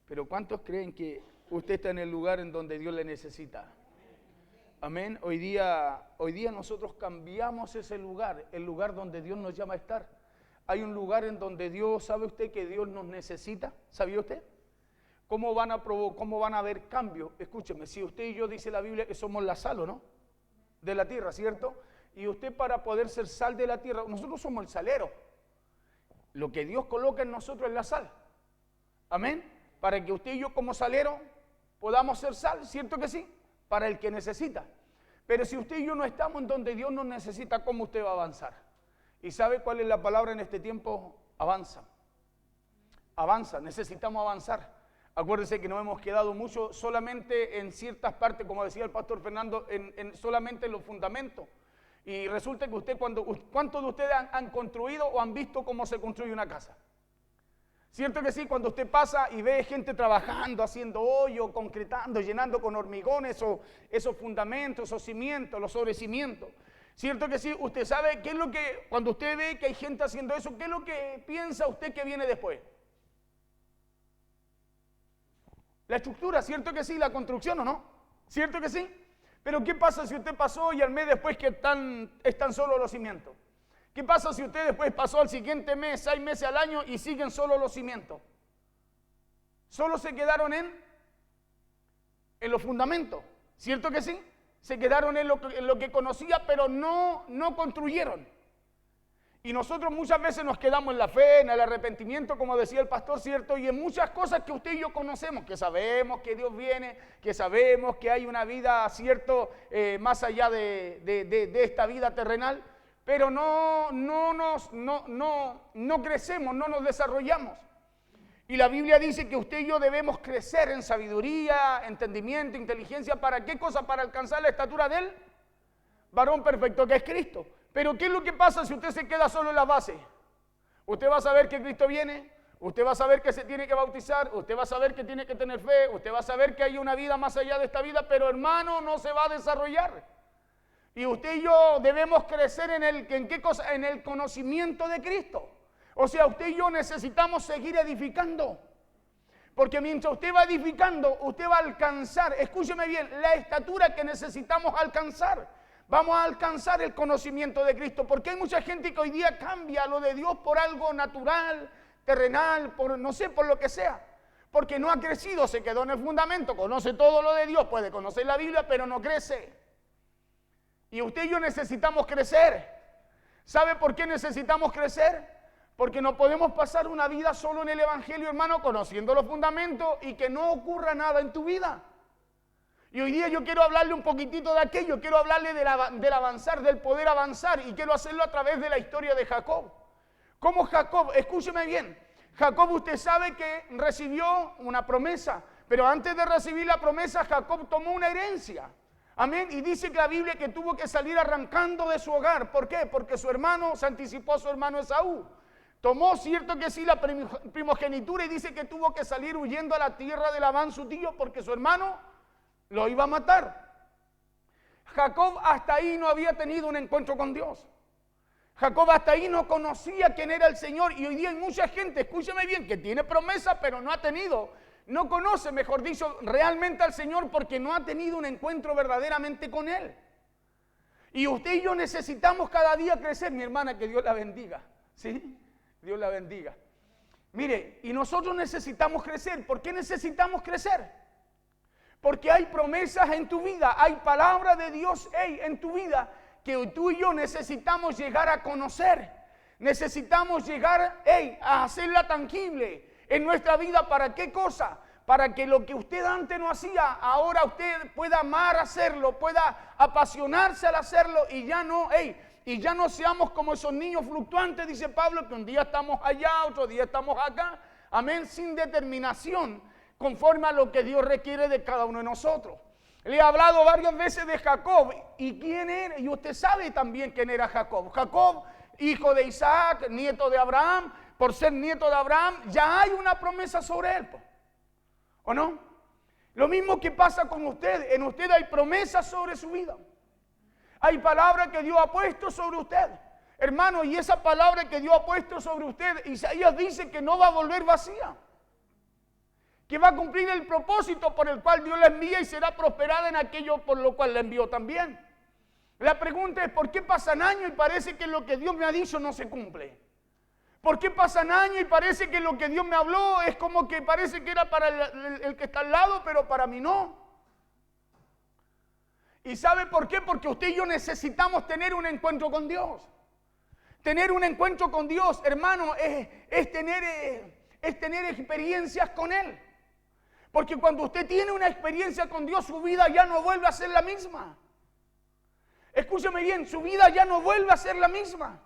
Pero ¿cuántos creen que usted está en el lugar en donde Dios le necesita? Amén. Hoy día nosotros cambiamos ese lugar, el lugar donde Dios nos llama a estar. Hay un lugar en donde Dios, ¿sabe usted que Dios nos necesita? ¿Sabía usted? ¿Cómo van a haber cambios? Escúcheme, si usted y yo dice la Biblia que somos la sal, ¿o no? De la tierra, ¿cierto? Y usted para poder ser sal de la tierra, nosotros somos el salero. Lo que Dios coloca en nosotros es la sal. Amén. Para que usted y yo como salero podamos ser sal, ¿cierto que sí? Para el que necesita. Pero si usted y yo no estamos en donde Dios nos necesita, ¿cómo usted va a avanzar? ¿Y sabe cuál es la palabra en este tiempo? Avanza. Avanza, necesitamos avanzar. Acuérdese que nos hemos quedado mucho solamente en ciertas partes, como decía el pastor Fernando, solamente en los fundamentos. Y resulta que ¿cuántos de ustedes han construido o han visto cómo se construye una casa? ¿Cierto que sí? Cuando usted pasa y ve gente trabajando, haciendo hoyo, concretando, llenando con hormigones esos fundamentos, esos cimientos, los sobrecimientos. ¿Cierto que sí? Usted sabe qué es lo que, cuando usted ve que hay gente haciendo eso, ¿qué es lo que piensa usted que viene después? La estructura, ¿cierto que sí? La construcción, ¿o no? ¿Cierto que sí? Pero ¿qué pasa si usted pasó y al mes después que están solo los cimientos? ¿Qué pasa si usted después pasó al siguiente mes, 6 meses al año y siguen solo los cimientos? Solo se quedaron en los fundamentos, ¿cierto que sí? Se quedaron en lo que conocía, pero no construyeron. Y nosotros muchas veces nos quedamos en la fe, en el arrepentimiento, como decía el pastor, ¿cierto? Y en muchas cosas que usted y yo conocemos, que sabemos que Dios viene, que sabemos que hay una vida, ¿cierto? Más allá de esta vida terrenal, pero no crecemos, no nos desarrollamos. Y la Biblia dice que usted y yo debemos crecer en sabiduría, entendimiento, inteligencia. ¿Para qué cosa? Para alcanzar la estatura del varón perfecto que es Cristo. Pero ¿qué es lo que pasa si usted se queda solo en la base? Usted va a saber que Cristo viene, usted va a saber que se tiene que bautizar, usted va a saber que tiene que tener fe, usted va a saber que hay una vida más allá de esta vida, pero hermano, no se va a desarrollar. Y usted y yo debemos crecer ¿en qué cosa? En el conocimiento de Cristo. O sea, usted y yo necesitamos seguir edificando. Porque mientras usted va edificando, usted va a alcanzar, escúcheme bien, la estatura que necesitamos alcanzar. Vamos a alcanzar el conocimiento de Cristo, porque hay mucha gente que hoy día cambia lo de Dios por algo natural, terrenal, por no sé, por lo que sea. Porque no ha crecido, se quedó en el fundamento, conoce todo lo de Dios, puede conocer la Biblia, pero no crece. Y usted y yo necesitamos crecer. ¿Sabe por qué necesitamos crecer? Porque no podemos pasar una vida solo en el Evangelio, hermano, conociendo los fundamentos y que no ocurra nada en tu vida. Y hoy día yo quiero hablarle un poquitito de aquello, quiero hablarle del avanzar, del poder avanzar, y quiero hacerlo a través de la historia de Jacob. Como Jacob, escúcheme bien, Jacob usted sabe que recibió una promesa, pero antes de recibir la promesa Jacob tomó una herencia. Amén, y dice que la Biblia que tuvo que salir arrancando de su hogar. ¿Por qué? Porque su hermano, se anticipó a su hermano Esaú. Tomó, cierto que sí, la primogenitura y dice que tuvo que salir huyendo a la tierra de Labán su tío porque su hermano lo iba a matar. Jacob hasta ahí no había tenido un encuentro con Dios. Jacob hasta ahí no conocía quién era el Señor. Y hoy día hay mucha gente, escúcheme bien, que tiene promesa pero no conoce, mejor dicho, realmente al Señor porque no ha tenido un encuentro verdaderamente con Él. Y usted y yo necesitamos cada día crecer, mi hermana, que Dios la bendiga. ¿Sí? Dios la bendiga. Mire, y nosotros necesitamos crecer. ¿Por qué necesitamos crecer? Porque hay promesas en tu vida, hay palabra de Dios en tu vida que tú y yo necesitamos llegar a conocer. Necesitamos llegar a hacerla tangible en nuestra vida. ¿Para qué cosa? Para que lo que usted antes no hacía, ahora usted pueda amar hacerlo, pueda apasionarse al hacerlo y ya no seamos como esos niños fluctuantes, dice Pablo, que un día estamos allá, otro día estamos acá. Amén, sin determinación, conforme a lo que Dios requiere de cada uno de nosotros. Le he hablado varias veces de Jacob. ¿Y quién era? Y usted sabe también quién era Jacob. Jacob, hijo de Isaac, nieto de Abraham. Por ser nieto de Abraham, ya hay una promesa sobre él, ¿o no? Lo mismo que pasa con usted. En usted hay promesas sobre su vida. Hay palabra que Dios ha puesto sobre usted. Hermano, y esa palabra que Dios ha puesto sobre usted, Isaías dice que no va a volver vacía. que va a cumplir el propósito por el cual Dios la envía y será prosperada en aquello por lo cual la envió también. La pregunta es, ¿por qué pasan años y parece que lo que Dios me ha dicho no se cumple? ¿Por qué pasan años y parece que lo que Dios me habló es como que parece que era para el que está al lado, pero para mí no? ¿Y sabe por qué? Porque usted y yo necesitamos tener un encuentro con Dios. Tener un encuentro con Dios, hermano, es tener experiencias con Él. Porque cuando usted tiene una experiencia con Dios, su vida ya no vuelve a ser la misma. Escúcheme bien, su vida ya no vuelve a ser la misma.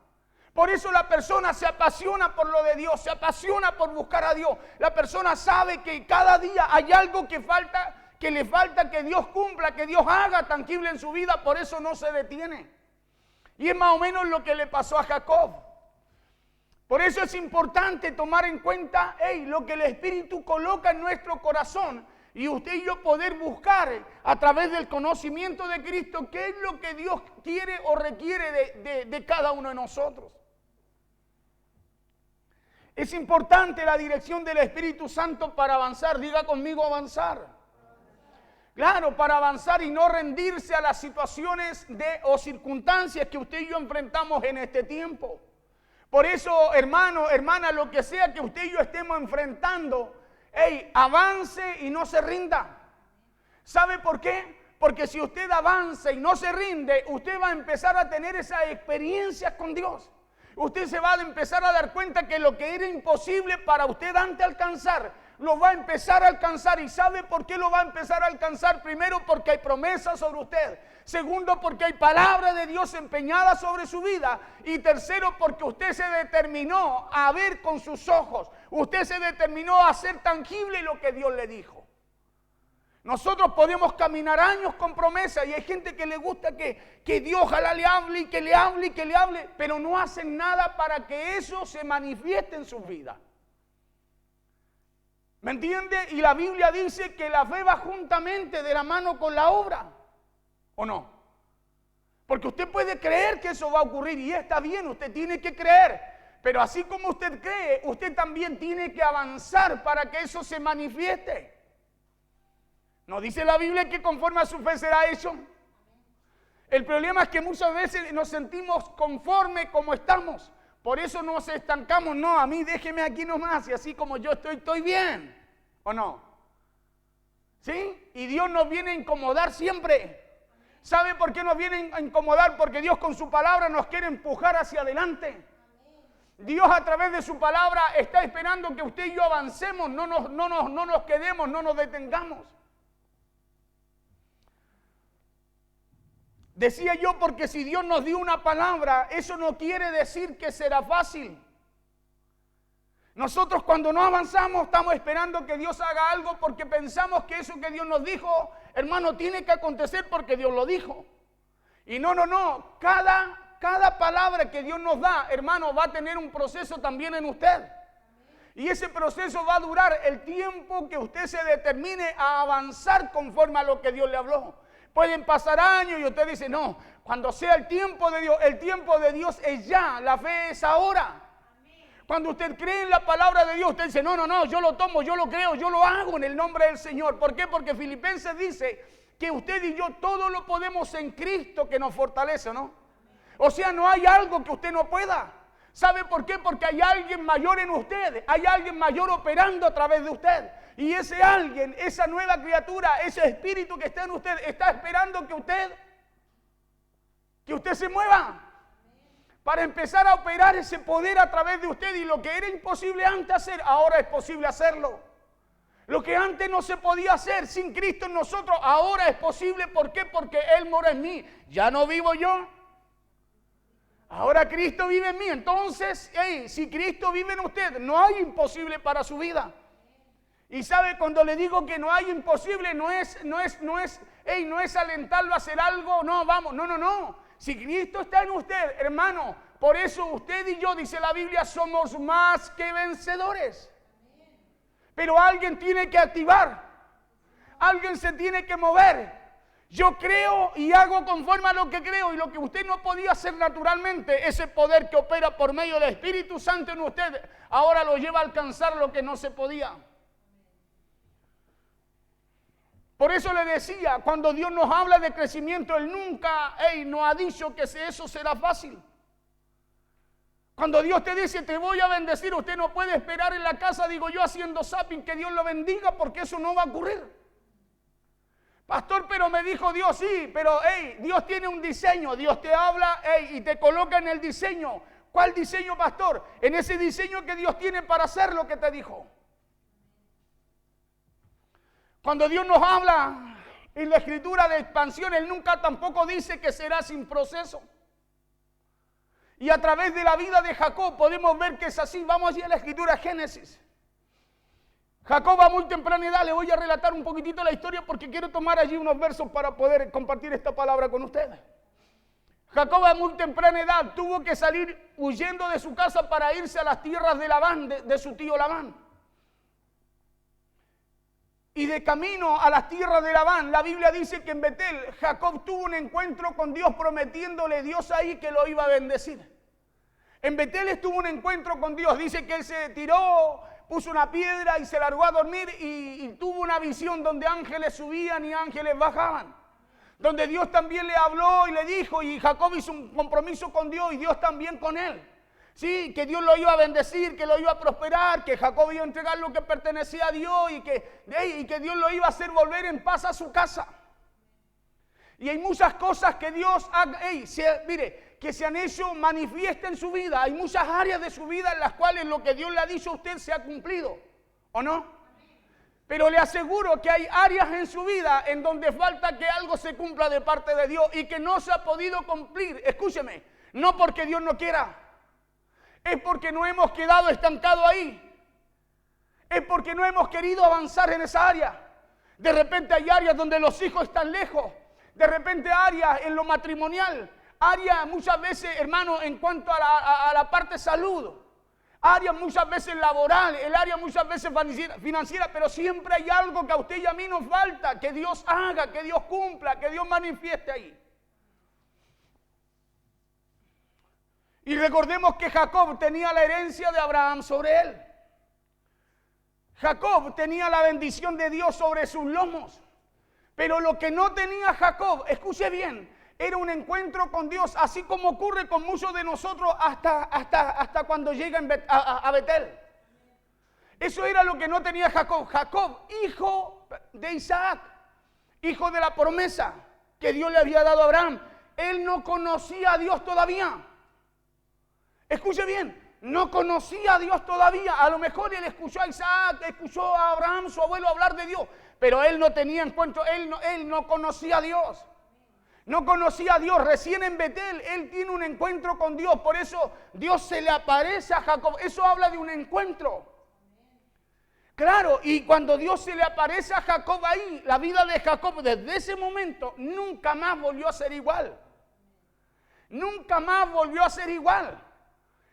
Por eso la persona se apasiona por lo de Dios, se apasiona por buscar a Dios. La persona sabe que cada día hay algo que le falta que Dios cumpla, que Dios haga tangible en su vida, por eso no se detiene. Y es más o menos lo que le pasó a Jacob. Por eso es importante tomar en cuenta lo que el Espíritu coloca en nuestro corazón y usted y yo poder buscar a través del conocimiento de Cristo qué es lo que Dios quiere o requiere de cada uno de nosotros. Es importante la dirección del Espíritu Santo para avanzar. Diga conmigo avanzar. Claro, para avanzar y no rendirse a las situaciones o circunstancias que usted y yo enfrentamos en este tiempo. Por eso, hermano, hermana, lo que sea que usted y yo estemos enfrentando, avance y no se rinda. ¿Sabe por qué? Porque si usted avanza y no se rinde, usted va a empezar a tener esas experiencias con Dios. Usted se va a empezar a dar cuenta que lo que era imposible para usted antes alcanzar, lo va a empezar a alcanzar. ¿Y sabe por qué lo va a empezar a alcanzar? Primero, porque hay promesas sobre usted. Segundo, porque hay palabra de Dios empeñada sobre su vida. Y tercero, porque usted se determinó a ver con sus ojos. Usted se determinó a hacer tangible lo que Dios le dijo. Nosotros podemos caminar años con promesas y hay gente que le gusta que Dios ojalá le hable y que le hable y que le hable, pero no hacen nada para que eso se manifieste en sus vidas. ¿Me entiende? Y la Biblia dice que la fe va juntamente de la mano con la obra, ¿o no? Porque usted puede creer que eso va a ocurrir y está bien, usted tiene que creer, pero así como usted cree, usted también tiene que avanzar para que eso se manifieste. ¿No dice la Biblia que conforme a su fe será hecho? El problema es que muchas veces nos sentimos conforme como estamos. Por eso nos estancamos. No, a mí déjeme aquí nomás y así como yo estoy bien. ¿O no? ¿Sí? Y Dios nos viene a incomodar siempre. ¿Sabe por qué nos viene a incomodar? Porque Dios con su palabra nos quiere empujar hacia adelante. Dios a través de su palabra está esperando que usted y yo avancemos, no nos quedemos, no nos detengamos. Decía yo, porque si Dios nos dio una palabra, eso no quiere decir que será fácil. Nosotros cuando no avanzamos estamos esperando que Dios haga algo porque pensamos que eso que Dios nos dijo, hermano, tiene que acontecer porque Dios lo dijo. Y no. Cada palabra que Dios nos da, hermano, va a tener un proceso también en usted. Y ese proceso va a durar el tiempo que usted se determine a avanzar conforme a lo que Dios le habló. Pueden pasar años y usted dice, no, cuando sea el tiempo de Dios es ya, la fe es ahora. Cuando usted cree en la palabra de Dios, usted dice, no, yo lo tomo, yo lo creo, yo lo hago en el nombre del Señor. ¿Por qué? Porque Filipenses dice que usted y yo todo lo podemos en Cristo que nos fortalece, ¿no? O sea, no hay algo que usted no pueda. ¿Sabe por qué? Porque hay alguien mayor en usted, hay alguien mayor operando a través de usted. Y ese alguien, esa nueva criatura, ese espíritu que está en usted, está esperando que usted se mueva. Para empezar a operar ese poder a través de usted. Y lo que era imposible antes hacer, ahora es posible hacerlo. Lo que antes no se podía hacer sin Cristo en nosotros, ahora es posible. ¿Por qué? Porque Él mora en mí. Ya no vivo yo. Ahora Cristo vive en mí. Entonces, si Cristo vive en usted, no hay imposible para su vida. Y sabe, cuando le digo que no hay imposible, no es alentarlo a hacer algo, no. Si Cristo está en usted, hermano, por eso usted y yo, dice la Biblia, somos más que vencedores. Pero alguien tiene que activar, alguien se tiene que mover. Yo creo y hago conforme a lo que creo, y lo que usted no podía hacer naturalmente, ese poder que opera por medio del Espíritu Santo en usted, ahora lo lleva a alcanzar lo que no se podía. Por eso le decía, cuando Dios nos habla de crecimiento, Él nunca nos ha dicho que eso será fácil. Cuando Dios te dice, te voy a bendecir, usted no puede esperar en la casa, digo yo, haciendo zapping, que Dios lo bendiga, porque eso no va a ocurrir. Pastor, pero me dijo Dios, sí, pero Dios tiene un diseño, Dios te habla y te coloca en el diseño. ¿Cuál diseño, pastor? En ese diseño que Dios tiene para hacer lo que te dijo. Cuando Dios nos habla en la escritura de expansión, Él nunca tampoco dice que será sin proceso. Y a través de la vida de Jacob podemos ver que es así. Vamos allí a la escritura Génesis. Jacob a muy temprana edad, le voy a relatar un poquitito la historia porque quiero tomar allí unos versos para poder compartir esta palabra con ustedes. Jacob a muy temprana edad tuvo que salir huyendo de su casa para irse a las tierras de Labán, de su tío Labán. Y de camino a las tierras de Labán, la Biblia dice que en Betel, Jacob tuvo un encuentro con Dios, prometiéndole Dios ahí que lo iba a bendecir. En Betel estuvo un encuentro con Dios, dice que él se tiró, puso una piedra y se largó a dormir y tuvo una visión donde ángeles subían y ángeles bajaban. Donde Dios también le habló y le dijo, y Jacob hizo un compromiso con Dios y Dios también con él. Sí, que Dios lo iba a bendecir, que lo iba a prosperar, que Jacob iba a entregar lo que pertenecía a Dios y que Dios lo iba a hacer volver en paz a su casa. Y hay muchas cosas que Dios, que se han hecho manifiesta en su vida. Hay muchas áreas de su vida en las cuales lo que Dios le ha dicho a usted se ha cumplido, ¿o no? Pero le aseguro que hay áreas en su vida en donde falta que algo se cumpla de parte de Dios y que no se ha podido cumplir. Escúcheme, no porque Dios no quiera. Es porque no hemos quedado estancados ahí. Es porque no hemos querido avanzar en esa área. De repente hay áreas donde los hijos están lejos. De repente áreas en lo matrimonial. Áreas muchas veces, hermano, en cuanto a la parte salud. Áreas muchas veces laboral. El área muchas veces financiera. Pero siempre hay algo que a usted y a mí nos falta. Que Dios haga, que Dios cumpla, que Dios manifieste ahí. Y recordemos que Jacob tenía la herencia de Abraham sobre él. Jacob tenía la bendición de Dios sobre sus lomos. Pero lo que no tenía Jacob, escuche bien, era un encuentro con Dios, así como ocurre con muchos de nosotros hasta cuando llegan a Betel. Eso era lo que no tenía Jacob. Jacob, hijo de Isaac, hijo de la promesa que Dios le había dado a Abraham. Él no conocía a Dios todavía. Escuche bien, no conocía a Dios todavía. A lo mejor él escuchó a Isaac, escuchó a Abraham, su abuelo, hablar de Dios. Pero él no tenía encuentro, él no conocía a Dios. No conocía a Dios. Recién en Betel, él tiene un encuentro con Dios. Por eso Dios se le aparece a Jacob. Eso habla de un encuentro. Claro, y cuando Dios se le aparece a Jacob ahí, la vida de Jacob desde ese momento nunca más volvió a ser igual. Nunca más volvió a ser igual.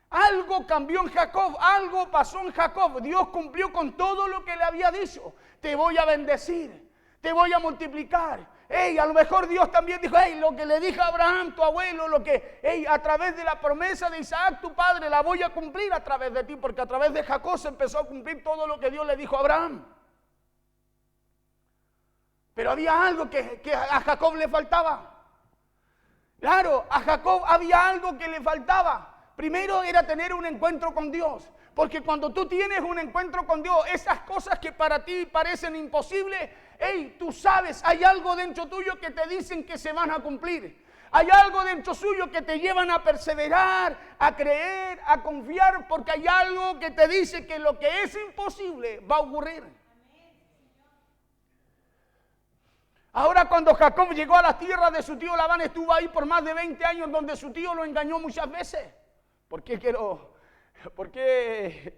Algo cambió en Jacob, algo pasó en Jacob. Dios cumplió con todo lo que le había dicho. Te voy a bendecir, te voy a multiplicar. A lo mejor Dios también dijo, lo que le dije a Abraham, tu abuelo, lo que, a través de la promesa de Isaac, tu padre, la voy a cumplir a través de ti, porque a través de Jacob se empezó a cumplir todo lo que Dios le dijo a Abraham. Pero había algo que a Jacob le faltaba. Claro, a Jacob había algo que le faltaba. Primero era tener un encuentro con Dios, porque cuando tú tienes un encuentro con Dios, esas cosas que para ti parecen imposibles, tú sabes, hay algo dentro tuyo que te dicen que se van a cumplir. Hay algo dentro suyo que te llevan a perseverar, a creer, a confiar, porque hay algo que te dice que lo que es imposible va a ocurrir. Ahora cuando Jacob llegó a la tierra de su tío Labán, estuvo ahí por más de 20 años donde su tío lo engañó muchas veces. ¿Por qué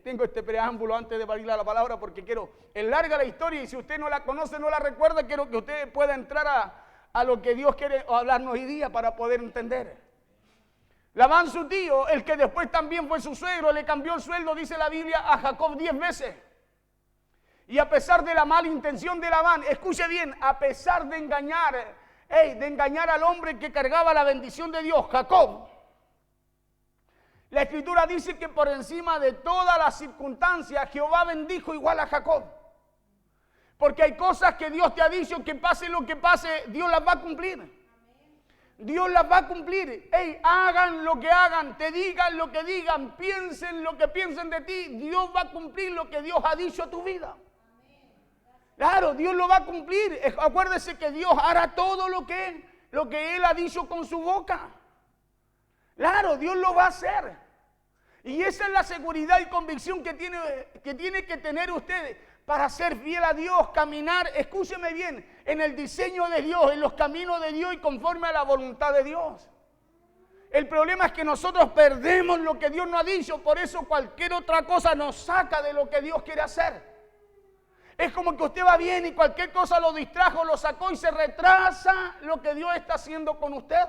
tengo este preámbulo antes de abrir la palabra? Porque es larga la historia y si usted no la conoce, no la recuerda, quiero que usted pueda entrar a lo que Dios quiere hablarnos hoy día para poder entender. Labán, su tío, el que después también fue su suegro, le cambió el sueldo, dice la Biblia, a Jacob 10 veces. Y a pesar de la mala intención de Labán, escuche bien, a pesar de engañar al hombre que cargaba la bendición de Dios, Jacob, la Escritura dice que por encima de todas las circunstancias, Jehová bendijo igual a Jacob. Porque hay cosas que Dios te ha dicho que pase lo que pase, Dios las va a cumplir. Dios las va a cumplir. Hey, hagan lo que hagan, te digan lo que digan, piensen lo que piensen de ti. Dios va a cumplir lo que Dios ha dicho a tu vida. Claro, Dios lo va a cumplir. Acuérdese que Dios hará todo lo que Él ha dicho con su boca. Claro, Dios lo va a hacer. Y esa es la seguridad y convicción que tiene que tener usted para ser fiel a Dios, caminar, escúcheme bien, en el diseño de Dios, en los caminos de Dios y conforme a la voluntad de Dios. El problema es que nosotros perdemos lo que Dios nos ha dicho, por eso cualquier otra cosa nos saca de lo que Dios quiere hacer. Es como que usted va bien y cualquier cosa lo distrajo, lo sacó y se retrasa lo que Dios está haciendo con usted.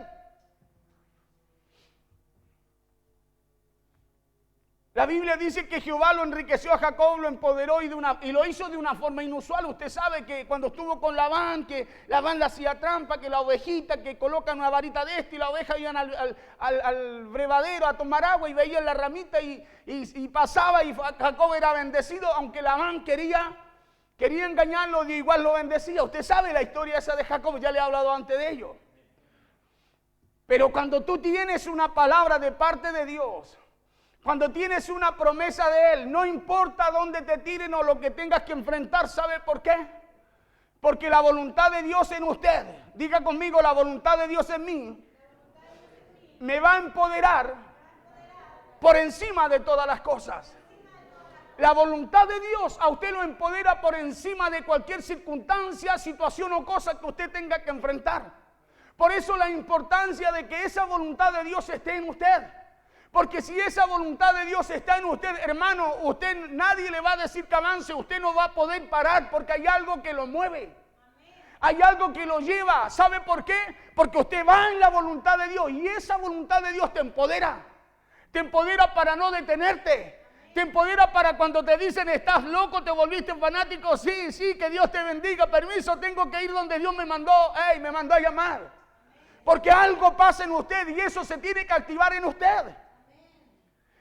La Biblia dice que Jehová lo enriqueció a Jacob, lo empoderó y lo hizo de una forma inusual. Usted sabe que cuando estuvo con Labán, que Labán le hacía trampa, que la ovejita, que colocan una varita de y la oveja iban al brevadero a tomar agua y veían la ramita y pasaba y Jacob era bendecido, aunque Labán quería engañarlo y igual lo bendecía. Usted sabe la historia esa de Jacob, ya le he hablado antes de ello. Pero cuando tú tienes una palabra de parte de Dios, cuando tienes una promesa de Él, no importa dónde te tiren o lo que tengas que enfrentar, ¿sabe por qué? Porque la voluntad de Dios en usted, diga conmigo, la voluntad de Dios en mí, me va a empoderar por encima de todas las cosas. La voluntad de Dios a usted lo empodera por encima de cualquier circunstancia, situación o cosa que usted tenga que enfrentar. Por eso la importancia de que esa voluntad de Dios esté en usted. Porque si esa voluntad de Dios está en usted, hermano, nadie le va a decir que avance, usted no va a poder parar porque hay algo que lo mueve. Hay algo que lo lleva. ¿Sabe por qué? Porque usted va en la voluntad de Dios y esa voluntad de Dios te empodera. Te empodera para no detenerte. Te empodera para cuando te dicen estás loco, te volviste fanático. Sí, que Dios te bendiga. Permiso, tengo que ir donde Dios me mandó. Me mandó a llamar. Porque algo pasa en usted y eso se tiene que activar en usted.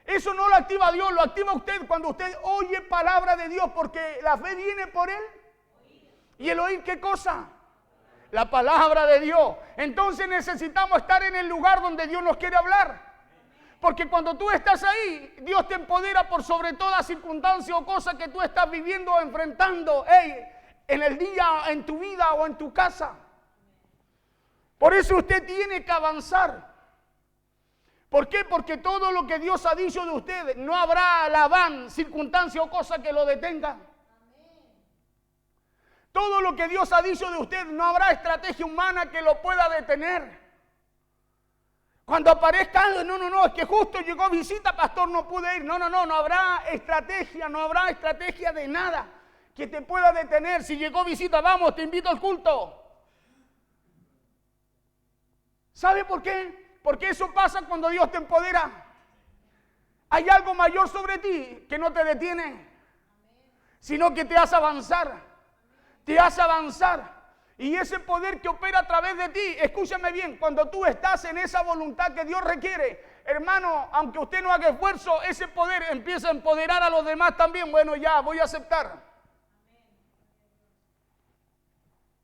Eso no lo activa Dios, lo activa usted cuando usted oye palabra de Dios, porque la fe viene por Él. ¿Y el oír qué cosa? La palabra de Dios. Entonces necesitamos estar en el lugar donde Dios nos quiere hablar. Porque cuando tú estás ahí, Dios te empodera por sobre toda circunstancia o cosa que tú estás viviendo o enfrentando en el día, en tu vida o en tu casa. Por eso usted tiene que avanzar. ¿Por qué? Porque todo lo que Dios ha dicho de usted, no habrá Labán, circunstancia o cosa que lo detenga. Todo lo que Dios ha dicho de usted, no habrá estrategia humana que lo pueda detener. Cuando aparezca algo, no, es que justo llegó visita, pastor, no pude ir. No habrá estrategia de nada que te pueda detener. Si llegó visita, vamos, te invito al culto. ¿Sabe por qué? Porque eso pasa cuando Dios te empodera. Hay algo mayor sobre ti que no te detiene, sino que te hace avanzar. Te hace avanzar. Y ese poder que opera a través de ti, escúchame bien, cuando tú estás en esa voluntad que Dios requiere, hermano, aunque usted no haga esfuerzo, ese poder empieza a empoderar a los demás también. Bueno, ya, voy a aceptar.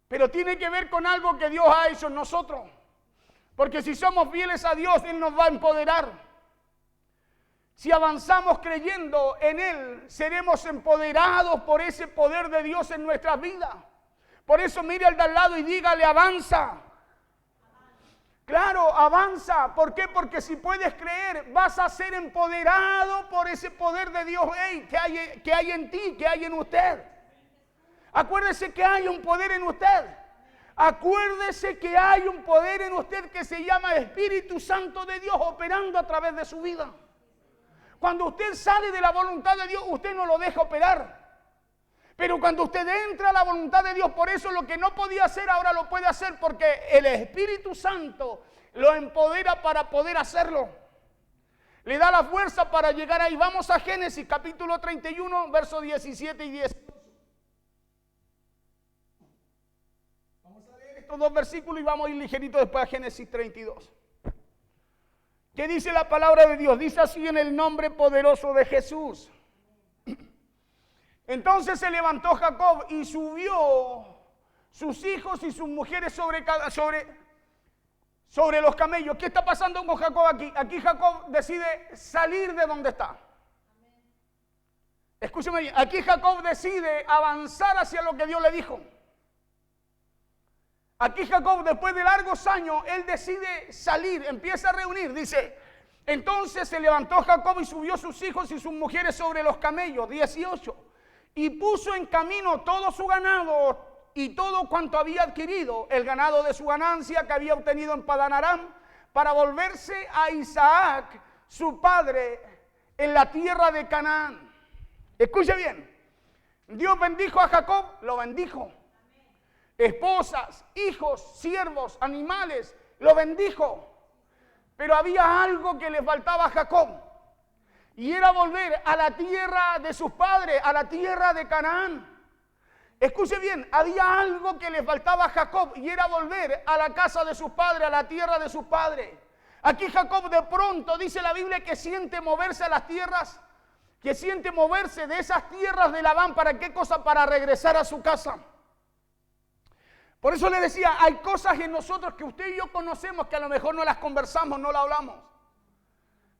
Pero tiene que ver con algo que Dios ha hecho en nosotros. Porque si somos fieles a Dios, Él nos va a empoderar. Si avanzamos creyendo en Él, seremos empoderados por ese poder de Dios en nuestras vidas. Por eso mire al de al lado y dígale, avanza. Claro, avanza. ¿Por qué? Porque si puedes creer, vas a ser empoderado por ese poder de Dios que hay en ti, que hay en usted. Acuérdese que hay un poder en usted. Acuérdese que hay un poder en usted que se llama Espíritu Santo de Dios operando a través de su vida. Cuando usted sale de la voluntad de Dios, usted no lo deja operar. Pero cuando usted entra a la voluntad de Dios, por eso lo que no podía hacer ahora lo puede hacer, porque el Espíritu Santo lo empodera para poder hacerlo. Le da la fuerza para llegar ahí. Vamos a Génesis capítulo 31, versos 17 y 18. Estos dos versículos y vamos a ir ligerito después a Génesis 32. ¿Qué dice la palabra de Dios? Dice así: en el nombre poderoso de Jesús, Entonces se levantó Jacob y subió sus hijos y sus mujeres sobre los camellos. ¿Qué está pasando con Jacob aquí? Aquí Jacob decide salir de donde está. Escúcheme bien, aquí Jacob decide avanzar hacia lo que Dios le dijo. Aquí Jacob, después de largos años, él decide salir, empieza a reunir, dice, entonces se levantó Jacob y subió sus hijos y sus mujeres sobre los camellos, 18, y puso en camino todo su ganado y todo cuanto había adquirido, el ganado de su ganancia que había obtenido en Padán Aram, para volverse a Isaac, su padre, en la tierra de Canaán. Escuche bien, Dios bendijo a Jacob, lo bendijo. Esposas, hijos, siervos, animales, lo bendijo. Pero había algo que le faltaba a Jacob, y era volver a la tierra de sus padres, a la tierra de Canaán. Escuche bien, había algo que le faltaba a Jacob, y era volver a la casa de sus padres, a la tierra de sus padres. Aquí Jacob de pronto dice la Biblia que siente moverse a las tierras, que siente moverse de esas tierras de Labán. ¿Para qué cosa? Para regresar a su casa. Por eso le decía, hay cosas en nosotros que usted y yo conocemos que a lo mejor no las conversamos, no las hablamos,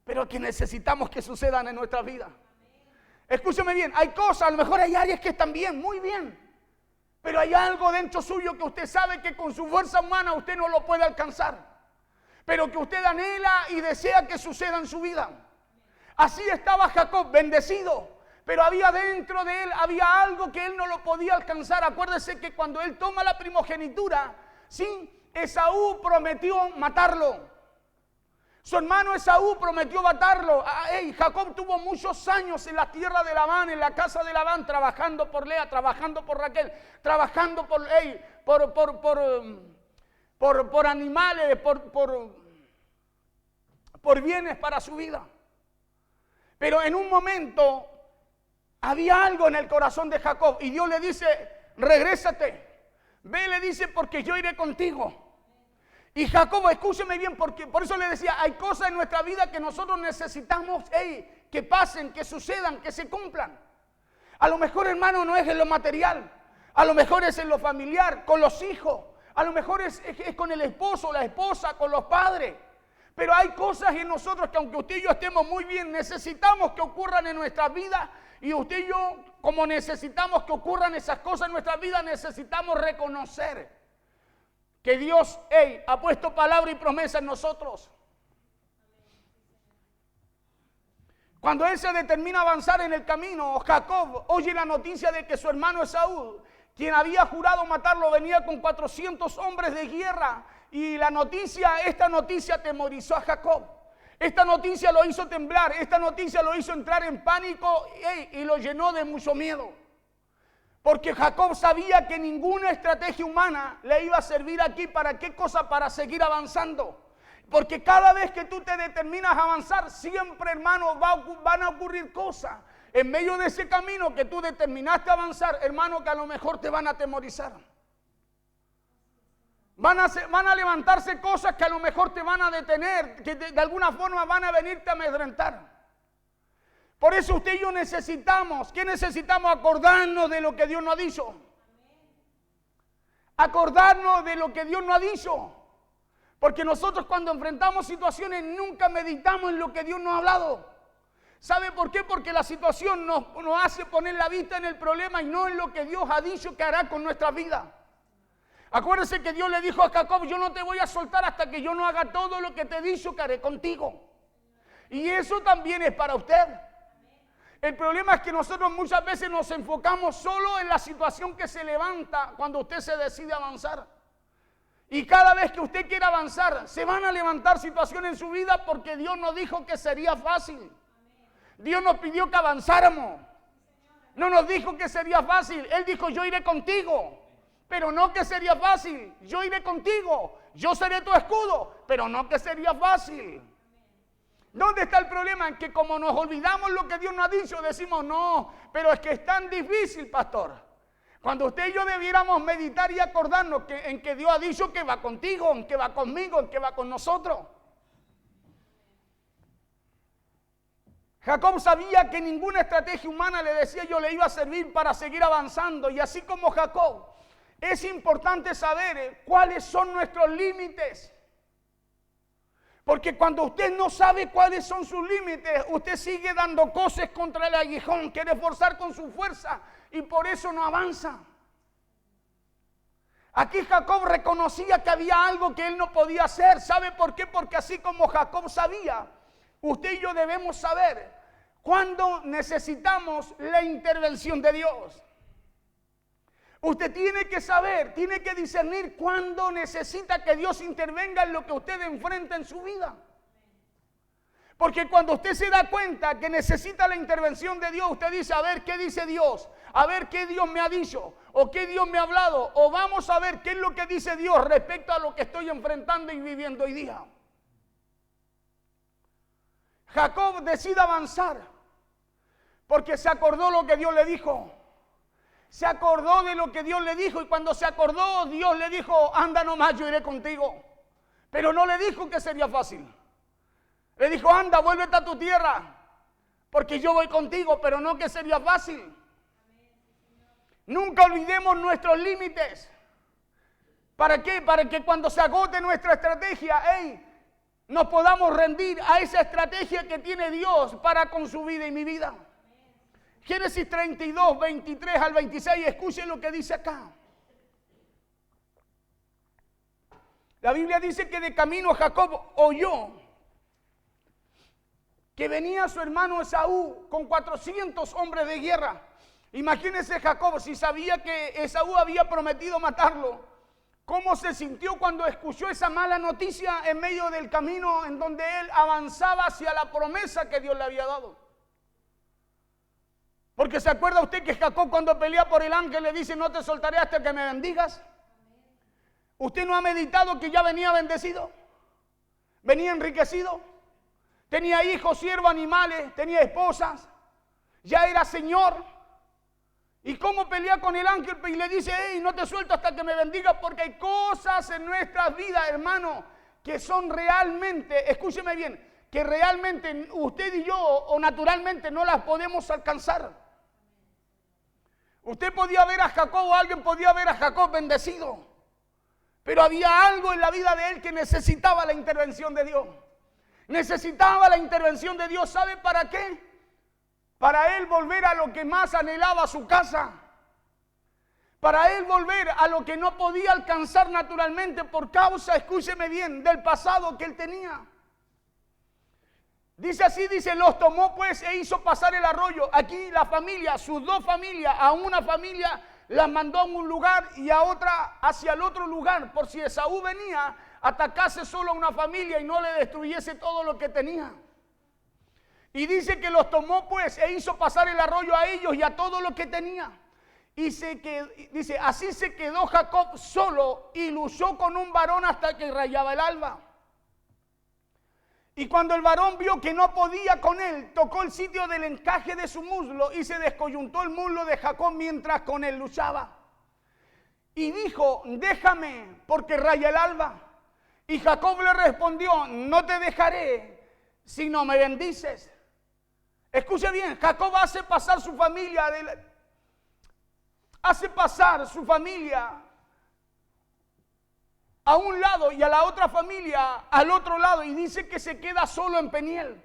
pero que necesitamos que sucedan en nuestra vida. Escúcheme bien, hay cosas, a lo mejor hay áreas que están bien, muy bien, pero hay algo dentro suyo que usted sabe que con su fuerza humana usted no lo puede alcanzar, pero que usted anhela y desea que suceda en su vida. Así estaba Jacob, bendecido. Pero había dentro de él, había algo que él no lo podía alcanzar. Acuérdese que cuando él toma la primogenitura, ¿sí? Esaú prometió matarlo. Su hermano Esaú prometió matarlo. Jacob tuvo muchos años en la tierra de Labán, en la casa de Labán, trabajando por Lea, trabajando por Raquel, trabajando por animales, por bienes para su vida. Pero en un momento había algo en el corazón de Jacob y Dios le dice, regrésate, ve, le dice, porque yo iré contigo. Y Jacob, escúcheme bien, porque por eso le decía, hay cosas en nuestra vida que nosotros necesitamos que pasen, que sucedan, que se cumplan. A lo mejor, hermano, no es en lo material, a lo mejor es en lo familiar, con los hijos, a lo mejor es con el esposo, la esposa, con los padres. Pero hay cosas en nosotros que aunque usted y yo estemos muy bien, necesitamos que ocurran en nuestra vida. Y usted y yo, como necesitamos que ocurran esas cosas en nuestra vida, necesitamos reconocer que Dios ha puesto palabra y promesa en nosotros. Cuando él se determina a avanzar en el camino, Jacob oye la noticia de que su hermano Esaú, quien había jurado matarlo, venía con 400 hombres de guerra. Y esta noticia atemorizó a Jacob. Esta noticia lo hizo temblar, esta noticia lo hizo entrar en pánico y lo llenó de mucho miedo. Porque Jacob sabía que ninguna estrategia humana le iba a servir aquí. ¿Para qué cosa? Para seguir avanzando. Porque cada vez que tú te determinas a avanzar, siempre, hermano, van a ocurrir cosas en medio de ese camino que tú determinaste a avanzar, hermano, que a lo mejor te van a atemorizar. Van a levantarse cosas que a lo mejor te van a detener, que de alguna forma van a venirte a amedrentar. Por eso usted y yo necesitamos, ¿qué necesitamos? Acordarnos de lo que Dios nos ha dicho. Acordarnos de lo que Dios nos ha dicho. Porque nosotros cuando enfrentamos situaciones nunca meditamos en lo que Dios nos ha hablado. ¿Sabe por qué? Porque la situación nos hace poner la vista en el problema y no en lo que Dios ha dicho que hará con nuestra vida. Acuérdese que Dios le dijo a Jacob, yo no te voy a soltar hasta que yo no haga todo lo que te he dicho que haré contigo. Y eso también es para usted. El problema es que nosotros muchas veces nos enfocamos solo en la situación que se levanta cuando usted se decide avanzar. Y cada vez que usted quiera avanzar, se van a levantar situaciones en su vida porque Dios nos dijo que sería fácil. Dios nos pidió que avanzáramos. No nos dijo que sería fácil. Él dijo, yo iré contigo. Pero no que sería fácil, yo iré contigo, yo seré tu escudo, pero no que sería fácil. ¿Dónde está el problema? En que como nos olvidamos lo que Dios nos ha dicho, decimos, no, pero es que es tan difícil, pastor. Cuando usted y yo debiéramos meditar y acordarnos en que Dios ha dicho que va contigo, en que va conmigo, en que va con nosotros. Jacob sabía que ninguna estrategia humana, le decía yo, le iba a servir para seguir avanzando. Y así como Jacob, es importante saber cuáles son nuestros límites. Porque cuando usted no sabe cuáles son sus límites, usted sigue dando coces contra el aguijón, quiere forzar con su fuerza y por eso no avanza. Aquí Jacob reconocía que había algo que él no podía hacer. ¿Sabe por qué? Porque así como Jacob sabía, usted y yo debemos saber cuándo necesitamos la intervención de Dios. Usted tiene que saber, tiene que discernir cuándo necesita que Dios intervenga en lo que usted enfrenta en su vida. Porque cuando usted se da cuenta que necesita la intervención de Dios, usted dice, a ver, ¿qué dice Dios? A ver, ¿qué Dios me ha dicho? ¿O qué Dios me ha hablado? O vamos a ver qué es lo que dice Dios respecto a lo que estoy enfrentando y viviendo hoy día. Jacob decide avanzar porque se acordó lo que Dios le dijo. Se acordó de lo que Dios le dijo y cuando se acordó, Dios le dijo, anda nomás, yo iré contigo. Pero no le dijo que sería fácil. Le dijo, anda, vuélvete a tu tierra, porque yo voy contigo, pero no que sería fácil. Nunca olvidemos nuestros límites. ¿Para qué? Para que cuando se agote nuestra estrategia, nos podamos rendir a esa estrategia que tiene Dios para con su vida y mi vida. Génesis 32, 23 al 26, escuchen lo que dice acá. La Biblia dice que de camino Jacob oyó que venía su hermano Esaú con 400 hombres de guerra. Imagínense Jacob, si sabía que Esaú había prometido matarlo, ¿cómo se sintió cuando escuchó esa mala noticia en medio del camino en donde él avanzaba hacia la promesa que Dios le había dado? Porque ¿se acuerda usted que Jacob cuando pelea por el ángel le dice, no te soltaré hasta que me bendigas? ¿Usted no ha meditado que ya venía bendecido? ¿Venía enriquecido? Tenía hijos, siervos, animales, tenía esposas, ya era señor. ¿Y cómo pelea con el ángel? Y le dice, no te suelto hasta que me bendigas, porque hay cosas en nuestras vidas, hermano, que son realmente, escúcheme bien, que realmente usted y yo o naturalmente no las podemos alcanzar. Usted podía ver a Jacob o alguien podía ver a Jacob bendecido, pero había algo en la vida de él que necesitaba la intervención de Dios. Necesitaba la intervención de Dios, ¿sabe para qué? Para él volver a lo que más anhelaba, su casa. Para él volver a lo que no podía alcanzar naturalmente por causa, escúcheme bien, del pasado que él tenía. Dice así, dice, los tomó pues e hizo pasar el arroyo. Aquí la familia, sus dos familias, a una familia las mandó a un lugar y a otra hacia el otro lugar, por si Esaú venía, atacase solo a una familia y no le destruyese todo lo que tenía. Y dice que los tomó pues e hizo pasar el arroyo a ellos y a todo lo que tenía. Y dice, así se quedó Jacob solo y luchó con un varón hasta que rayaba el alba. Y cuando el varón vio que no podía con él, tocó el sitio del encaje de su muslo y se descoyuntó el muslo de Jacob mientras con él luchaba. Y dijo, déjame porque raya el alba. Y Jacob le respondió, no te dejaré si no me bendices. Escuche bien, Jacob hace pasar su familia a un lado y a la otra familia al otro lado, y dice que se queda solo en Peniel.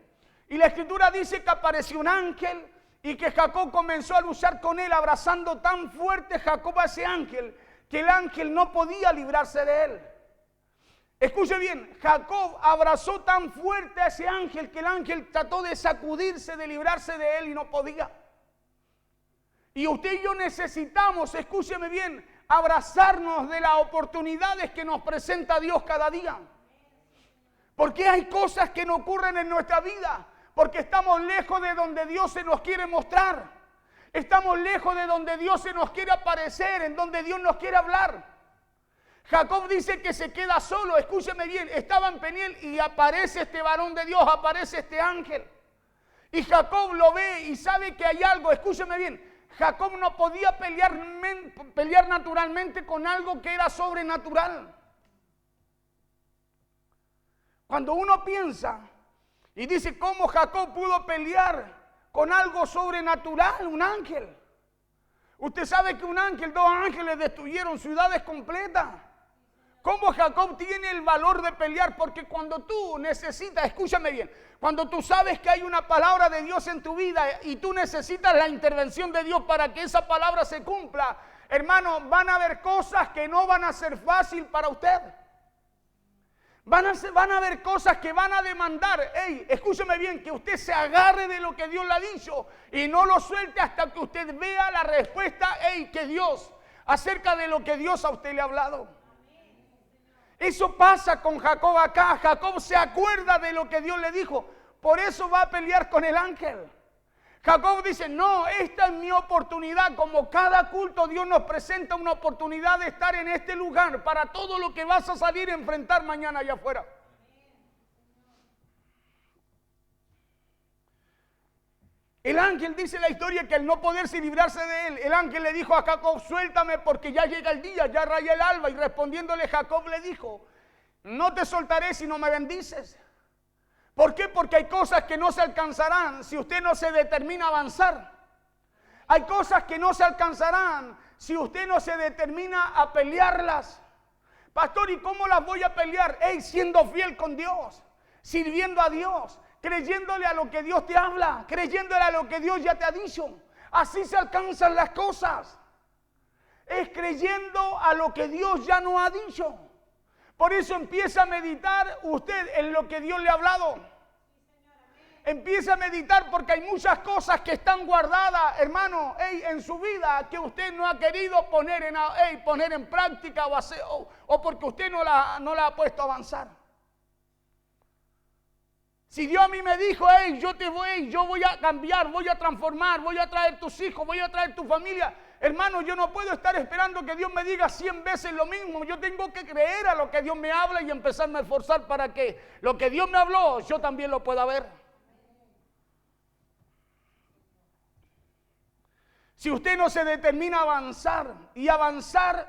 Y la escritura dice que apareció un ángel y que Jacob comenzó a luchar con él, abrazando tan fuerte Jacob a ese ángel que el ángel no podía librarse de él. Escuche bien, Jacob abrazó tan fuerte a ese ángel que el ángel trató de sacudirse, de librarse de él y no podía. Y usted y yo necesitamos, escúcheme bien, abrazarnos de las oportunidades que nos presenta Dios cada día. Porque hay cosas que no ocurren en nuestra vida, porque estamos lejos de donde Dios se nos quiere mostrar. Estamos lejos de donde Dios se nos quiere aparecer, en donde Dios nos quiere hablar. Jacob dice que se queda solo, escúcheme bien, estaba en Peniel y aparece este varón de Dios, aparece este ángel. Y Jacob lo ve y sabe que hay algo, escúcheme bien, Jacob no podía pelear naturalmente con algo que era sobrenatural. Cuando uno piensa Y dice cómo Jacob pudo pelear con algo sobrenatural, un ángel. Usted sabe que un ángel, 2 ángeles destruyeron ciudades completas. ¿Cómo Jacob tiene el valor de pelear? Porque cuando tú necesitas, escúchame bien, cuando tú sabes que hay una palabra de Dios en tu vida y tú necesitas la intervención de Dios para que esa palabra se cumpla, hermano, van a haber cosas que no van a ser fácil para usted. Van a haber cosas que van a demandar, escúcheme bien, que usted se agarre de lo que Dios le ha dicho y no lo suelte hasta que usted vea la respuesta, que Dios, acerca de lo que Dios a usted le ha hablado. Eso pasa con Jacob acá. Jacob se acuerda de lo que Dios le dijo, por eso va a pelear con el ángel. Jacob dice, no, esta es mi oportunidad. Como cada culto Dios nos presenta una oportunidad de estar en este lugar para todo lo que vas a salir a enfrentar mañana allá afuera. El ángel, dice la historia, que al no poderse librarse de él, el ángel le dijo a Jacob, suéltame porque ya llega el día, ya raya el alba. Y respondiéndole Jacob le dijo, no te soltaré si no me bendices. ¿Por qué? Porque hay cosas que no se alcanzarán si usted no se determina a avanzar. Hay cosas que no se alcanzarán si usted no se determina a pelearlas. Pastor, ¿y cómo las voy a pelear? Siendo fiel con Dios, sirviendo a Dios, creyéndole a lo que Dios te habla, creyéndole a lo que Dios ya te ha dicho. Así se alcanzan las cosas. Es creyendo a lo que Dios ya nos ha dicho. Por eso empieza a meditar usted en lo que Dios le ha hablado. Empieza a meditar porque hay muchas cosas que están guardadas, hermano, en su vida que usted no ha querido poner en práctica o porque usted no la ha puesto a avanzar. Si Dios a mí me dijo, yo voy a cambiar, voy a transformar, voy a traer tus hijos, voy a traer tu familia. Hermano, yo no puedo estar esperando que Dios me diga 100 veces lo mismo. Yo tengo que creer a lo que Dios me habla y empezarme a esforzar para que lo que Dios me habló, yo también lo pueda ver. Si usted no se determina a avanzar, y avanzar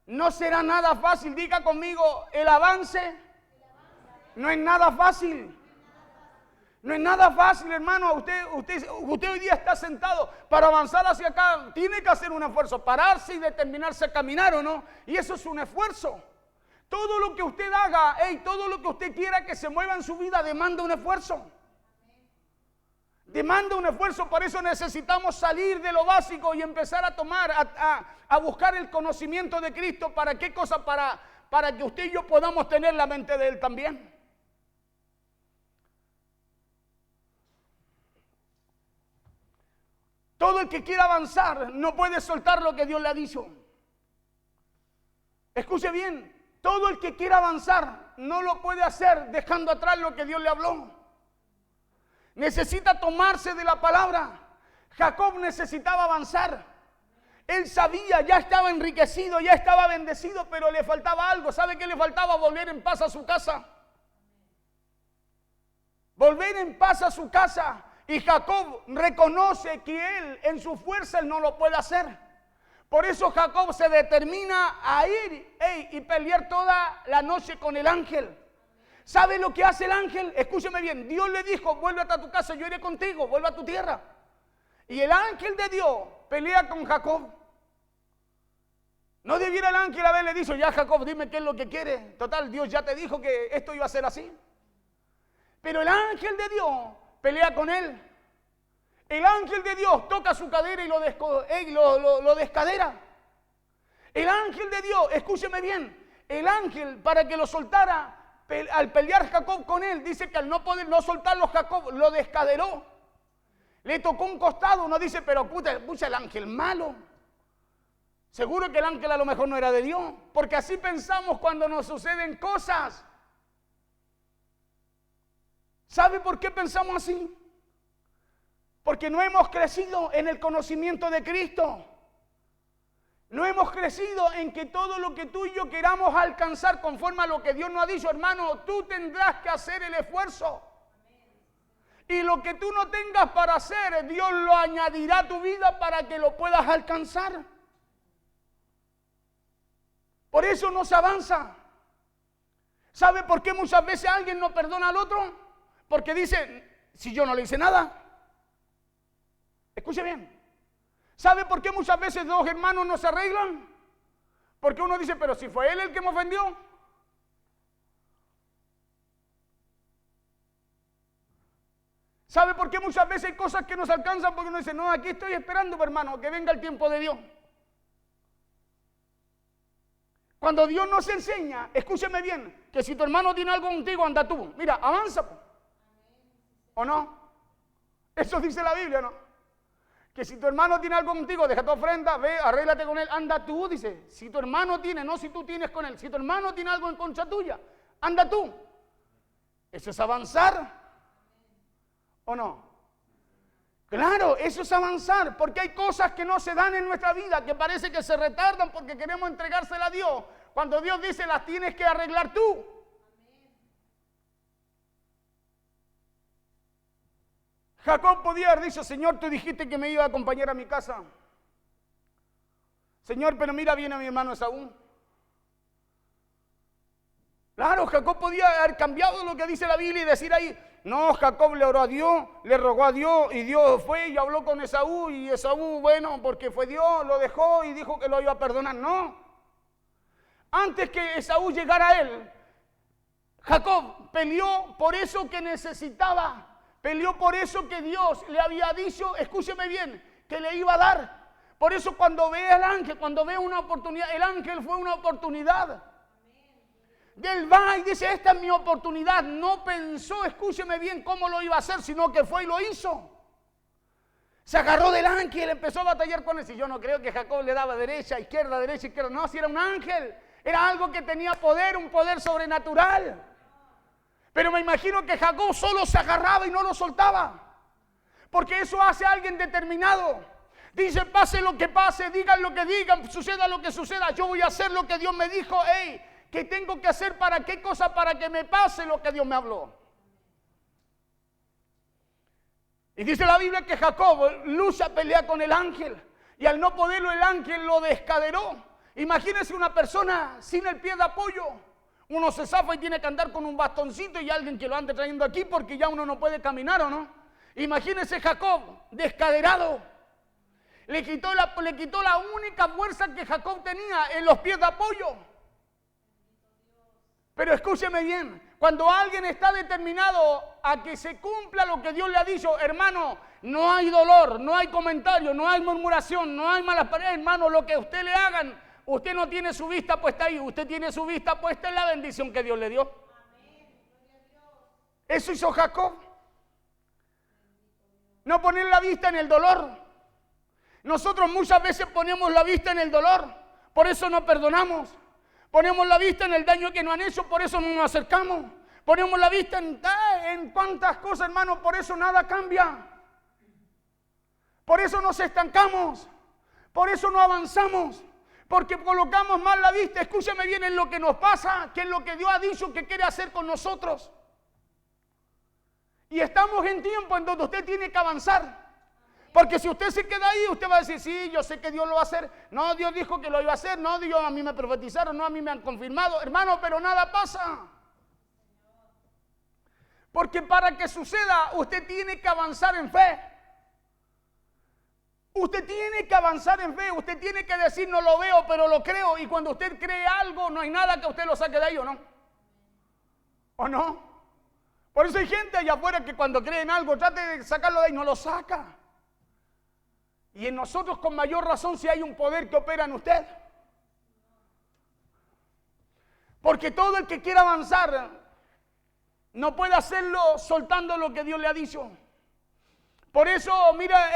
no será nada fácil. Diga conmigo, el avance no es nada fácil. No es nada fácil, hermano. Usted hoy día está sentado. Para avanzar hacia acá tiene que hacer un esfuerzo, pararse y determinarse a caminar, ¿o no? Y eso es un esfuerzo. Todo lo que usted haga, todo lo que usted quiera que se mueva en su vida demanda un esfuerzo. Demanda un esfuerzo. Por eso necesitamos salir de lo básico y empezar a tomar, a buscar el conocimiento de Cristo. ¿Para qué cosa? Para que usted y yo podamos tener la mente de Él también. Todo el que quiera avanzar no puede soltar lo que Dios le ha dicho. Escuche bien, todo el que quiera avanzar no lo puede hacer dejando atrás lo que Dios le habló. Necesita tomarse de la palabra. Jacob necesitaba avanzar. Él sabía, ya estaba enriquecido, ya estaba bendecido, pero le faltaba algo. ¿Sabe qué le faltaba? Volver en paz a su casa. Volver en paz a su casa. Y Jacob reconoce que él, en su fuerza, él no lo puede hacer. Por eso Jacob se determina a ir y pelear toda la noche con el ángel. ¿Sabe lo que hace el ángel? Escúcheme bien. Dios le dijo, vuélvete a tu casa, yo iré contigo, vuelve a tu tierra. Y el ángel de Dios pelea con Jacob. No debiera el ángel haberle dicho, ya Jacob, dime qué es lo que quieres. Total, Dios ya te dijo que esto iba a ser así. Pero el ángel de Dios pelea con él. El ángel de Dios toca su cadera y lo descadera. El ángel de Dios, escúcheme bien, el ángel para que lo soltara, al pelear Jacob con él, dice que al no poder no soltarlo Jacob, lo descaderó. Le tocó un costado. Uno dice, pero pucha, el ángel malo. Seguro que el ángel a lo mejor no era de Dios, porque así pensamos cuando nos suceden cosas. ¿Sabe por qué pensamos así? Porque no hemos crecido en el conocimiento de Cristo. No hemos crecido en que todo lo que tú y yo queramos alcanzar conforme a lo que Dios nos ha dicho, hermano, tú tendrás que hacer el esfuerzo. Y lo que tú no tengas para hacer, Dios lo añadirá a tu vida para que lo puedas alcanzar. Por eso no se avanza. ¿Sabe por qué muchas veces alguien no perdona al otro? Porque dice, si yo no le hice nada. Escuche bien. ¿Sabe por qué muchas veces dos hermanos no se arreglan? Porque uno dice, pero si fue él el que me ofendió. ¿Sabe por qué muchas veces hay cosas que nos alcanzan? Porque uno dice, no, aquí estoy esperando, hermano, que venga el tiempo de Dios. Cuando Dios nos enseña, escúcheme bien, que si tu hermano tiene algo contigo, anda tú. Mira, avanza. ¿O no? Eso dice la Biblia, ¿no? Que si tu hermano tiene algo contigo, deja tu ofrenda, ve, arréglate con él, anda tú, dice. Si tu hermano tiene, no si tú tienes con él, si tu hermano tiene algo en contra tuya, anda tú. Eso es avanzar. ¿O no? Claro, eso es avanzar, porque hay cosas que no se dan en nuestra vida, que parece que se retardan porque queremos entregársela a Dios. Cuando Dios dice, las tienes que arreglar tú. Jacob podía haber dicho, Señor, tú dijiste que me iba a acompañar a mi casa. Señor, pero mira, viene mi hermano Esaú. Claro, Jacob podía haber cambiado lo que dice la Biblia y decir ahí, no, Jacob le oró a Dios, le rogó a Dios y Dios fue y habló con Esaú y Esaú, bueno, porque fue Dios, lo dejó y dijo que lo iba a perdonar. No. Antes que Esaú llegara a él, Jacob peleó por eso que necesitaba. Peleó por eso que Dios le había dicho, escúcheme bien, que le iba a dar. Por eso cuando ve al ángel, cuando ve una oportunidad, el ángel fue una oportunidad. Él va y dice, esta es mi oportunidad. No pensó, escúcheme bien, cómo lo iba a hacer, sino que fue y lo hizo. Se agarró del ángel, empezó a batallar con él. Y yo no creo que Jacob le daba derecha, izquierda. No, si era un ángel. Era algo que tenía poder, un poder sobrenatural. Pero me imagino que Jacob solo se agarraba y no lo soltaba. Porque eso hace a alguien determinado. Dice, pase lo que pase, digan lo que digan, suceda lo que suceda. Yo voy a hacer lo que Dios me dijo. ¿Qué tengo que hacer para qué cosa? Para que me pase lo que Dios me habló. Y dice la Biblia que Jacob lucha, pelea con el ángel. Y al no poderlo, el ángel lo descaderó. Imagínese una persona sin el pie de apoyo. Uno se zafa y tiene que andar con un bastoncito y alguien que lo ande trayendo aquí porque ya uno no puede caminar, ¿o no? Imagínese Jacob descaderado. Le quitó la única fuerza que Jacob tenía en los pies de apoyo. Pero escúcheme bien, cuando alguien está determinado a que se cumpla lo que Dios le ha dicho, hermano, no hay dolor, no hay comentario, no hay murmuración, no hay malas palabras, hermano, lo que usted le hagan, usted no tiene su vista puesta ahí, usted tiene su vista puesta en la bendición que Dios le dio. Eso hizo Jacob. No poner la vista en el dolor. Nosotros muchas veces ponemos la vista en el dolor, por eso no perdonamos. Ponemos la vista en el daño que nos han hecho, por eso no nos acercamos. Ponemos la vista en cuántas cosas, hermano, por eso nada cambia. Por eso nos estancamos. Por eso no avanzamos. Porque colocamos mal la vista, escúcheme bien, en lo que nos pasa, que es lo que Dios ha dicho que quiere hacer con nosotros. Y estamos en tiempo en donde usted tiene que avanzar. Porque si usted se queda ahí, usted va a decir, sí, yo sé que Dios lo va a hacer. No, Dios dijo que lo iba a hacer. No, Dios, a mí me profetizaron. No, a mí me han confirmado. Hermano, pero nada pasa. Porque para que suceda, usted tiene que avanzar en fe. Usted tiene que avanzar en fe. Usted tiene que decir, no lo veo, pero lo creo. Y cuando usted cree algo, no hay nada que usted lo saque de ahí, ¿o no? ¿O no? Por eso hay gente allá afuera que cuando cree en algo, trate de sacarlo de ahí, no lo saca. Y en nosotros con mayor razón si hay un poder que opera en usted. Porque todo el que quiera avanzar no puede hacerlo soltando lo que Dios le ha dicho. Por eso, mira,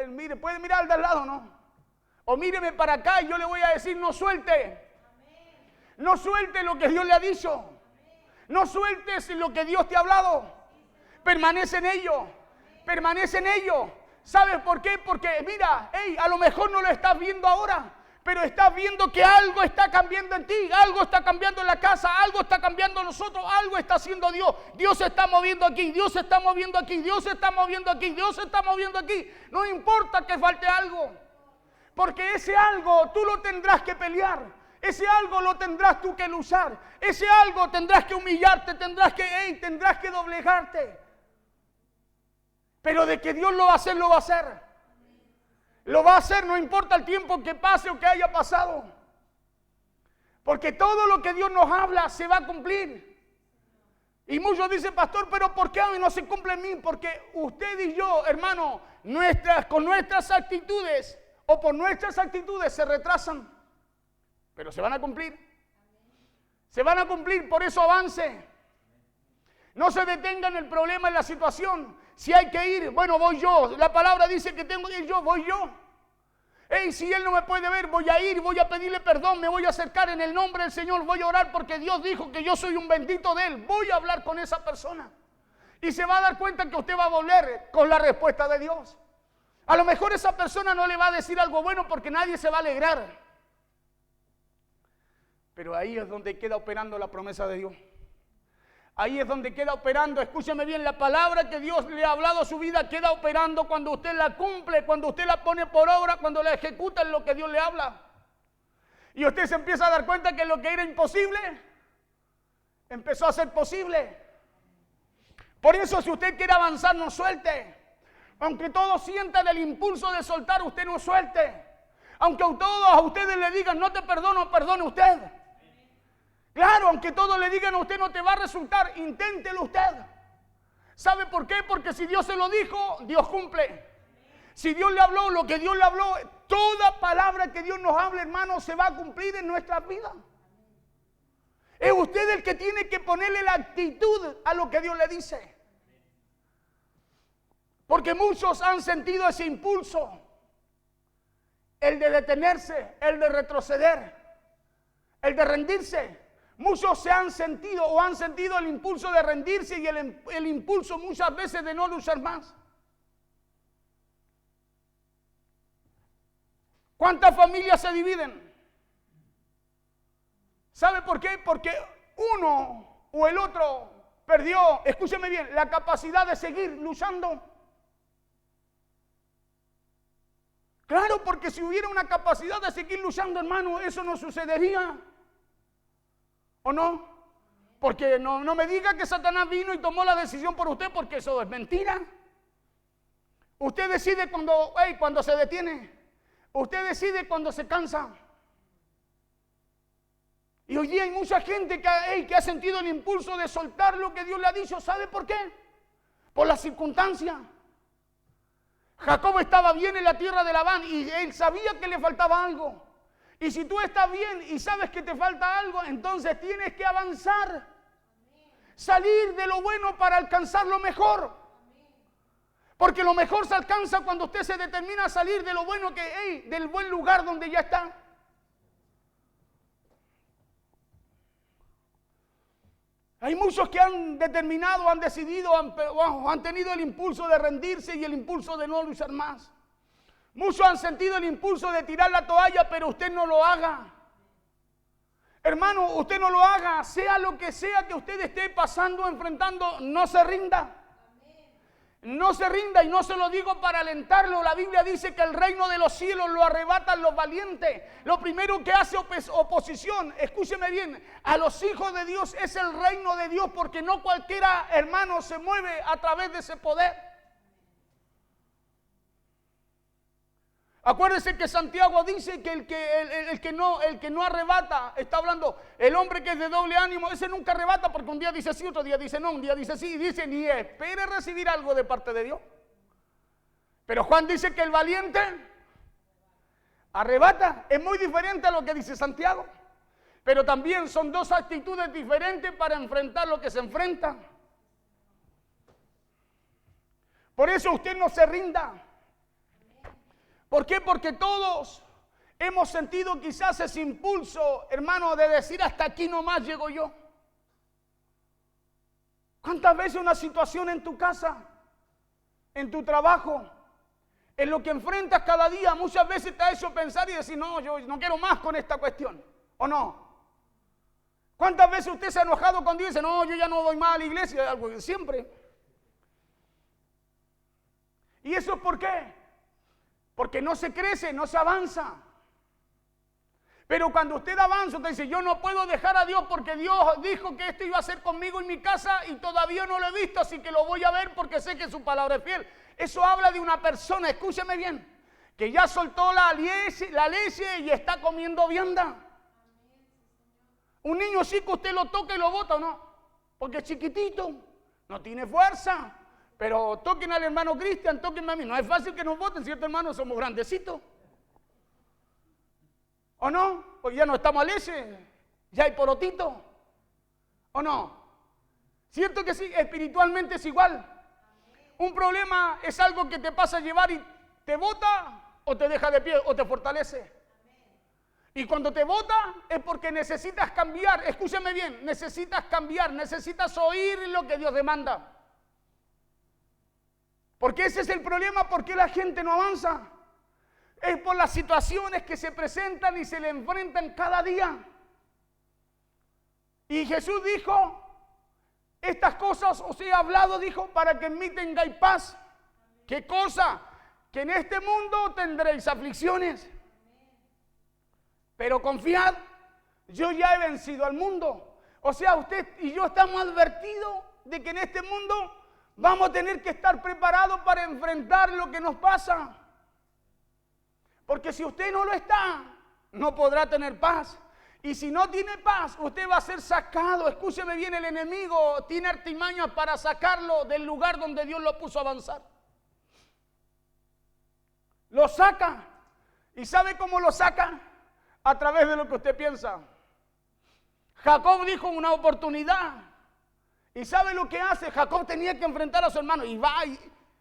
mire, puede mirar al de al lado, ¿no? O míreme para acá y yo le voy a decir, no suelte. No suelte lo que Dios le ha dicho. No sueltes lo que Dios te ha hablado. Permanece en ello. Permanece en ello. ¿Sabes por qué? Porque mira, a lo mejor no lo estás viendo ahora, pero estás viendo que algo está cambiando en ti, algo está cambiando en la casa, algo está cambiando en nosotros, algo está haciendo Dios. Dios se está moviendo aquí, Dios se está moviendo aquí, Dios se está moviendo aquí, Dios se está moviendo aquí. No importa que falte algo, porque ese algo tú lo tendrás que pelear. Ese algo lo tendrás tú que luchar. Ese algo tendrás que humillarte, tendrás que doblegarte. Pero de que Dios lo va a hacer, lo va a hacer. Lo va a hacer, no importa el tiempo que pase o que haya pasado. Porque todo lo que Dios nos habla se va a cumplir. Y muchos dicen, pastor, pero ¿por qué a mí no se cumple en mí? Porque usted y yo, hermano, con nuestras actitudes o por nuestras actitudes se retrasan. Pero se van a cumplir. Se van a cumplir, por eso avance. No se detenga en el problema, en la situación. Si hay que ir, bueno, voy yo. La palabra dice que tengo que ir yo, voy yo. Si Él no me puede ver, voy a ir, voy a pedirle perdón, me voy a acercar en el nombre del Señor, voy a orar porque Dios dijo que yo soy un bendito de Él. Voy a hablar con esa persona. Y se va a dar cuenta que usted va a volver con la respuesta de Dios. A lo mejor esa persona no le va a decir algo bueno porque nadie se va a alegrar. Pero ahí es donde queda operando la promesa de Dios. Ahí es donde queda operando, escúcheme bien, la palabra que Dios le ha hablado a su vida queda operando cuando usted la cumple, cuando usted la pone por obra, cuando la ejecuta en lo que Dios le habla. Y usted se empieza a dar cuenta que lo que era imposible, empezó a ser posible. Por eso si usted quiere avanzar, no suelte. Aunque todos sientan el impulso de soltar, usted no suelte. Aunque todos a ustedes le digan, no te perdono, perdone usted. Claro, aunque todos le digan a usted no te va a resultar, inténtelo usted. ¿Sabe por qué? Porque si Dios se lo dijo, Dios cumple. Si Dios le habló lo que Dios le habló, toda palabra que Dios nos hable, hermano, se va a cumplir en nuestras vidas. Es usted el que tiene que ponerle la actitud a lo que Dios le dice. Porque muchos han sentido ese impulso, el de detenerse, el de retroceder, el de rendirse. Muchos se han sentido o han sentido el impulso de rendirse y el impulso muchas veces de no luchar más. ¿Cuántas familias se dividen? ¿Sabe por qué? Porque uno o el otro perdió, escúcheme bien, la capacidad de seguir luchando. Claro, porque si hubiera una capacidad de seguir luchando, hermano, eso no sucedería. ¿O no? Porque no me diga que Satanás vino y tomó la decisión por usted, porque eso es mentira. Usted decide cuando se detiene. Usted decide cuando se cansa. Y hoy día hay mucha gente que ha sentido el impulso de soltar lo que Dios le ha dicho. ¿Sabe por qué? Por las circunstancias. Jacob estaba bien en la tierra de Labán y él sabía que le faltaba algo. Y si tú estás bien y sabes que te falta algo, entonces tienes que avanzar. Salir de lo bueno para alcanzar lo mejor. Porque lo mejor se alcanza cuando usted se determina a salir de lo bueno del buen lugar donde ya está. Hay muchos que han determinado, han decidido, han tenido el impulso de rendirse y el impulso de no luchar más. Muchos han sentido el impulso de tirar la toalla, pero usted no lo haga. Hermano, usted no lo haga, sea lo que sea que usted esté pasando, enfrentando, no se rinda. No se rinda, y no se lo digo para alentarlo. La Biblia dice que el reino de los cielos lo arrebatan los valientes. Lo primero que hace oposición, escúcheme bien, a los hijos de Dios es el reino de Dios, porque no cualquiera, hermano, se mueve a través de ese poder. Acuérdense que Santiago dice que el que no arrebata, está hablando, el hombre que es de doble ánimo, ese nunca arrebata, porque un día dice sí, otro día dice no, un día dice sí, y dice ni espere recibir algo de parte de Dios. Pero Juan dice que el valiente arrebata. Es muy diferente a lo que dice Santiago, pero también son dos actitudes diferentes para enfrentar lo que se enfrenta. Por eso usted no se rinda. ¿Por qué? Porque todos hemos sentido quizás ese impulso, hermano, de decir hasta aquí nomás llego yo. ¿Cuántas veces una situación en tu casa, en tu trabajo, en lo que enfrentas cada día, muchas veces te ha hecho pensar y decir, no, yo no quiero más con esta cuestión, ¿o no? ¿Cuántas veces usted se ha enojado con Dios y dice, no, yo ya no voy más a la iglesia? Algo que siempre. ¿Y eso es por qué? Porque no se crece, no se avanza. Pero cuando usted avanza, usted dice, yo no puedo dejar a Dios porque Dios dijo que esto iba a hacer conmigo en mi casa y todavía no lo he visto, así que lo voy a ver porque sé que su palabra es fiel. Eso habla de una persona, escúcheme bien, que ya soltó la leche y está comiendo vianda. Un niño chico usted lo toca y lo bota, ¿o no? Porque es chiquitito, no tiene fuerza. Pero toquen al hermano Cristian, tóquenme a mí. No es fácil que nos voten, ¿cierto, hermano? Somos grandecitos. ¿O no? Porque ya no estamos a leche, ya hay porotito. ¿O no? ¿Cierto que sí? Espiritualmente es igual. Un problema es algo que te pasa a llevar y te bota o te deja de pie o te fortalece. Y cuando te bota es porque necesitas cambiar. Escúchame bien, necesitas cambiar, necesitas oír lo que Dios demanda. Porque ese es el problema, ¿por qué la gente no avanza? Es por las situaciones que se presentan y se le enfrentan cada día. Y Jesús dijo, estas cosas os he hablado, dijo, para que en mí tengáis paz. ¿Qué cosa? Que en este mundo tendréis aflicciones. Pero confiad, yo ya he vencido al mundo. O sea, usted y yo estamos advertidos de que en este mundo vamos a tener que estar preparados para enfrentar lo que nos pasa. Porque si usted no lo está, no podrá tener paz. Y si no tiene paz, usted va a ser sacado. Escúcheme bien, el enemigo tiene artimañas para sacarlo del lugar donde Dios lo puso a avanzar. Lo saca. ¿Y sabe cómo lo saca? A través de lo que usted piensa. Jacob dijo una oportunidad. ¿Y sabe lo que hace? Jacob tenía que enfrentar a su hermano. Y va,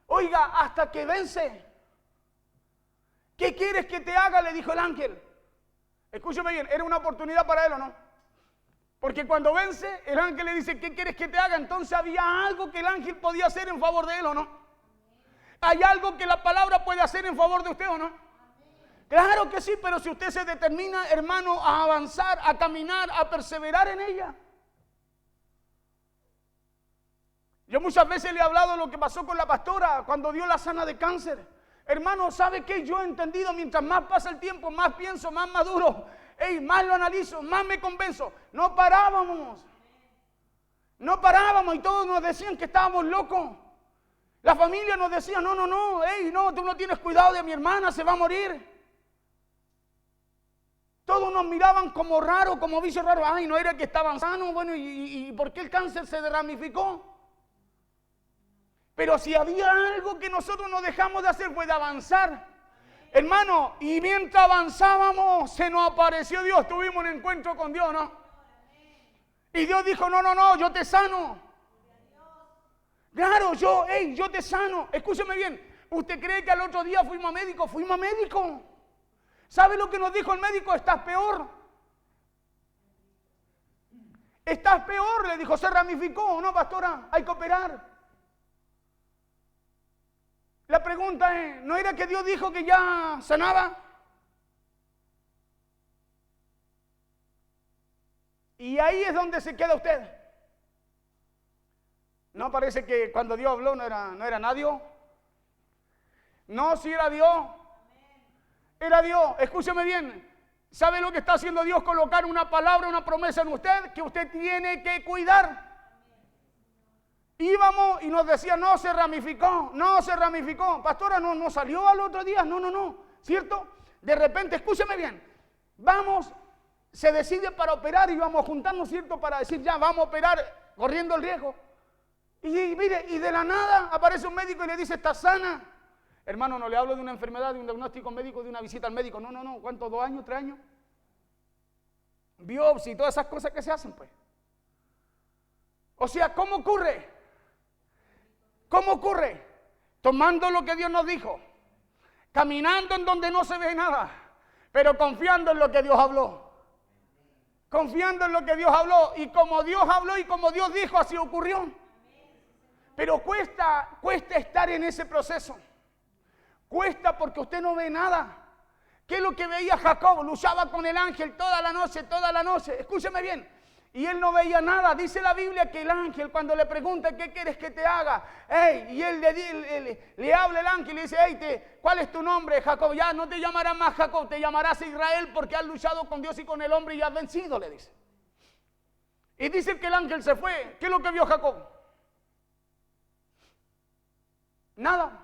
oiga, hasta que vence. ¿Qué quieres que te haga? Le dijo el ángel. Escúcheme bien, ¿era una oportunidad para él o no? Porque cuando vence, el ángel le dice, ¿qué quieres que te haga? Entonces había algo que el ángel podía hacer en favor de él o no. ¿Hay algo que la palabra puede hacer en favor de usted o no? Claro que sí, pero si usted se determina, hermano, a avanzar, a caminar, a perseverar en ella. Yo muchas veces le he hablado de lo que pasó con la pastora cuando dio la sana de cáncer. Hermano, ¿sabe qué? Yo he entendido, mientras más pasa el tiempo, más pienso, más maduro, más lo analizo, más me convenzo. No parábamos y todos nos decían que estábamos locos. La familia nos decía, no, tú no tienes cuidado de mi hermana, se va a morir. Todos nos miraban como raro, como bicho raro. Ay, no era que estaban sanos, bueno, ¿y por qué el cáncer se ramificó? Pero si había algo que nosotros no dejamos de hacer fue de avanzar. Hermano, y mientras avanzábamos se nos apareció Dios, tuvimos un encuentro con Dios, ¿no? Y Dios dijo, no, yo te sano. Claro, yo te sano. Escúcheme bien, ¿usted cree que al otro día fuimos a médico? Fuimos a médico. ¿Sabe lo que nos dijo el médico? Estás peor. Estás peor, le dijo, se ramificó, ¿no, pastora? Hay que operar. La pregunta es, ¿no era que Dios dijo que ya sanaba? Y ahí es donde se queda usted. ¿No parece que cuando Dios habló no era nadie? No, sí era Dios. Era Dios. Escúcheme bien. ¿Sabe lo que está haciendo Dios? Colocar una palabra, una promesa en usted que usted tiene que cuidar. Íbamos y nos decían, no se ramificó. Pastora, no salió al otro día. No. ¿Cierto? De repente, escúcheme bien. Vamos, se decide para operar y vamos a juntarnos, ¿cierto? Para decir, ya, vamos a operar corriendo el riesgo. Y mire, y de la nada aparece un médico y le dice, está sana. Hermano, no le hablo de una enfermedad, de un diagnóstico médico, de una visita al médico. No. ¿Cuánto? 2 años, 3 años. Biopsia y todas esas cosas que se hacen, pues. O sea, ¿cómo ocurre? Tomando lo que Dios nos dijo, caminando en donde no se ve nada, pero confiando en lo que Dios habló. Y como Dios habló y como Dios dijo, así ocurrió. Pero cuesta estar en ese proceso. Cuesta porque usted no ve nada. ¿Qué es lo que veía Jacob? Luchaba con el ángel toda la noche. Escúcheme bien. Y él no veía nada. Dice la Biblia que el ángel, cuando le pregunta qué quieres que te haga, y él le habla el ángel y le dice, ¿cuál es tu nombre? Jacob. Ya no te llamarás más Jacob, te llamarás Israel, porque has luchado con Dios y con el hombre y has vencido, le dice. Y dice que el ángel se fue. ¿Qué es lo que vio Jacob? Nada.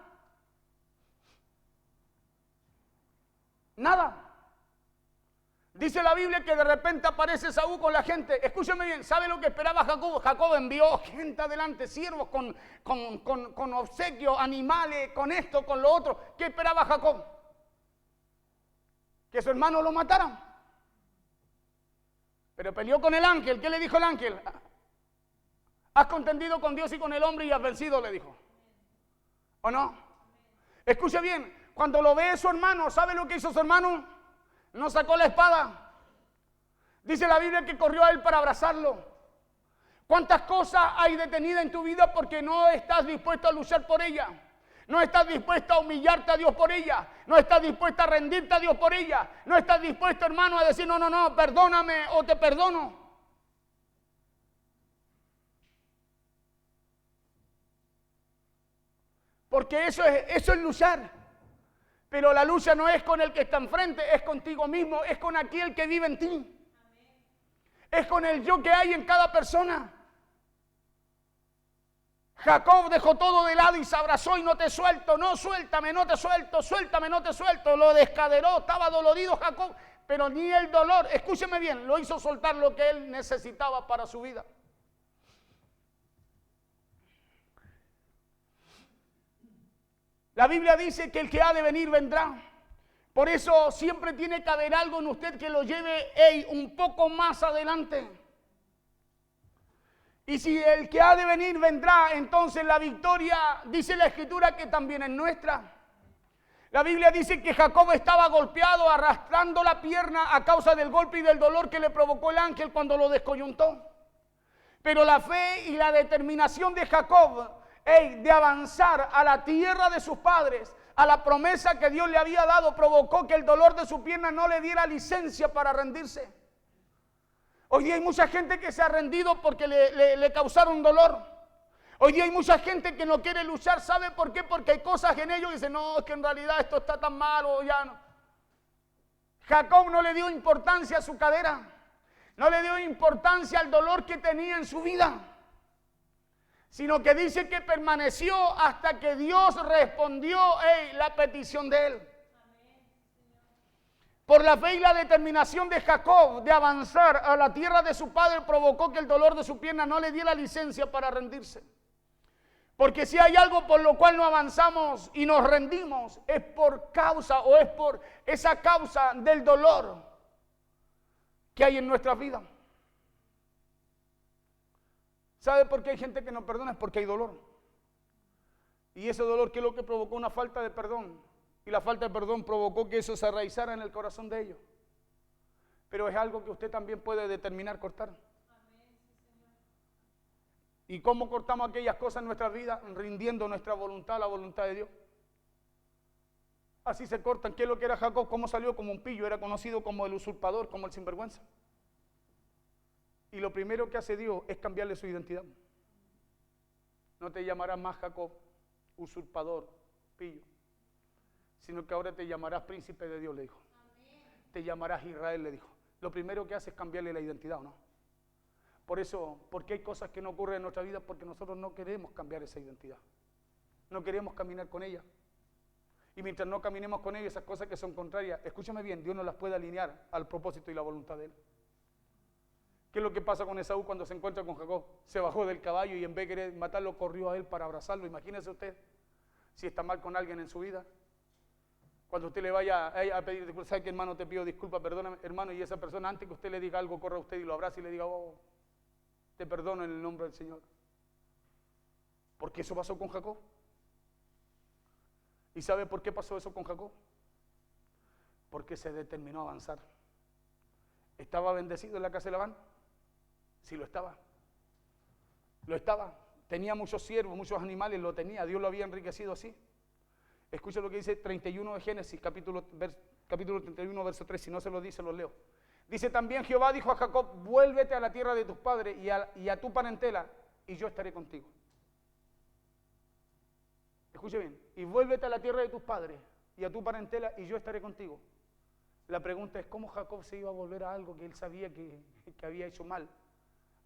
Nada. Dice la Biblia que de repente aparece Saúl con la gente. Escúcheme bien, ¿sabe lo que esperaba Jacob? Jacob envió gente adelante, siervos con obsequios, animales, con esto, con lo otro. ¿Qué esperaba Jacob? Que su hermano lo mataran. Pero peleó con el ángel. ¿Qué le dijo el ángel? Has contendido con Dios y con el hombre y has vencido, le dijo. ¿O no? Escuche bien, cuando lo ve su hermano, ¿sabe lo que hizo su hermano? No sacó la espada. Dice la Biblia que corrió a él para abrazarlo. ¿Cuántas cosas hay detenidas en tu vida porque no estás dispuesto a luchar por ella? No estás dispuesto a humillarte a Dios por ella. No estás dispuesto a rendirte a Dios por ella. No estás dispuesto, hermano, a decir, no, perdóname o te perdono. Porque eso es luchar. Pero la lucha no es con el que está enfrente, es contigo mismo, es con aquel que vive en ti. Es con el yo que hay en cada persona. Jacob dejó todo de lado y se abrazó y no te suelto, no, suéltame, no te suelto, suéltame, no te suelto. Lo descaderó, estaba dolorido Jacob, pero ni el dolor, escúcheme bien, lo hizo soltar lo que él necesitaba para su vida. La Biblia dice que el que ha de venir vendrá. Por eso siempre tiene que haber algo en usted que lo lleve un poco más adelante. Y si el que ha de venir vendrá, entonces la victoria, dice la Escritura, que también es nuestra. La Biblia dice que Jacob estaba golpeado, arrastrando la pierna a causa del golpe y del dolor que le provocó el ángel cuando lo descoyuntó. Pero la fe y la determinación de Jacob de avanzar a la tierra de sus padres, a la promesa que Dios le había dado, provocó que el dolor de su pierna no le diera licencia para rendirse. Hoy día hay mucha gente que se ha rendido porque le causaron dolor. Hoy día hay mucha gente que no quiere luchar. ¿Sabe por qué? Porque hay cosas en ellos que dicen, no, es que en realidad esto está tan malo, ya no. Jacob no le dio importancia a su cadera. No le dio importancia al dolor que tenía en su vida, sino que dice que permaneció hasta que Dios respondió la petición de él. Por la fe y la determinación de Jacob de avanzar a la tierra de su padre provocó que el dolor de su pierna no le diera licencia para rendirse. Porque si hay algo por lo cual no avanzamos y nos rendimos, es por causa o es por esa causa del dolor que hay en nuestra vida. ¿Sabe por qué hay gente que no perdona? Es porque hay dolor. Y ese dolor, ¿qué es lo que provocó? Una falta de perdón. Y la falta de perdón provocó que eso se arraizara en el corazón de ellos. Pero es algo que usted también puede determinar cortar. ¿Y cómo cortamos aquellas cosas en nuestra vida? Rindiendo nuestra voluntad a la voluntad de Dios. Así se cortan. ¿Qué es lo que era Jacob? ¿Cómo salió? Como un pillo. Era conocido como el usurpador, como el sinvergüenza. Y lo primero que hace Dios es cambiarle su identidad. No te llamarás más Jacob, usurpador, pillo, sino que ahora te llamarás príncipe de Dios, le dijo. Te llamarás Israel, le dijo. Lo primero que hace es cambiarle la identidad, ¿o no? Por eso, porque hay cosas que no ocurren en nuestra vida porque nosotros no queremos cambiar esa identidad. No queremos caminar con ella. Y mientras no caminemos con ella, esas cosas que son contrarias, escúchame bien, Dios no las puede alinear al propósito y la voluntad de Él. ¿Qué es lo que pasa con Esaú cuando se encuentra con Jacob? Se bajó del caballo y en vez de querer matarlo, corrió a él para abrazarlo. Imagínese usted si está mal con alguien en su vida. Cuando usted le vaya a pedir disculpas, ¿sabe qué, hermano? Te pido disculpas, perdóname, hermano. Y esa persona, antes que usted le diga algo, corra a usted y lo abrace y le diga, oh, te perdono en el nombre del Señor. Porque eso pasó con Jacob. ¿Y sabe por qué pasó eso con Jacob? Porque se determinó a avanzar. ¿Estaba bendecido en la casa de Labán? Sí, lo estaba. Lo estaba. Tenía muchos siervos, muchos animales, lo tenía. Dios lo había enriquecido así. Escucha lo que dice 31 de Génesis, capítulo 31, verso 3. Si no se lo dice, lo leo. Dice también Jehová dijo a Jacob, vuélvete a la tierra de tus padres y a tu parentela, y yo estaré contigo. Escuche bien, y vuélvete a la tierra de tus padres y a tu parentela, y yo estaré contigo. La pregunta es, ¿cómo Jacob se iba a volver a algo que él sabía que había hecho mal?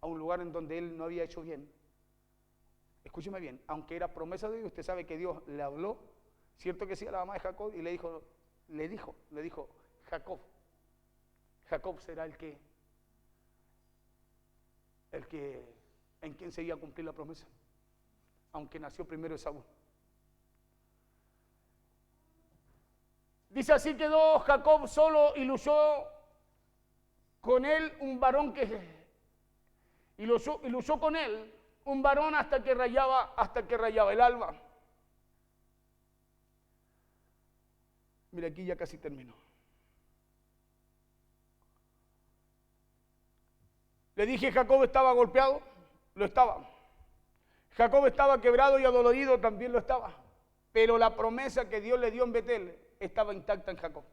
A un lugar en donde él no había hecho bien. Escúcheme bien, aunque era promesa de Dios, usted sabe que Dios le habló, cierto que sí, a la mamá de Jacob, y le dijo, Jacob será el que en quien se iba a cumplir la promesa, aunque nació primero Esaú. Dice, así quedó Jacob solo y luchó con él un varón y luchó con él un varón hasta que rayaba el alba. Mira, aquí ya casi termino. Le dije, Jacob estaba golpeado, lo estaba. Jacob estaba quebrado y adolorido, también lo estaba. Pero la promesa que Dios le dio en Betel estaba intacta en Jacob.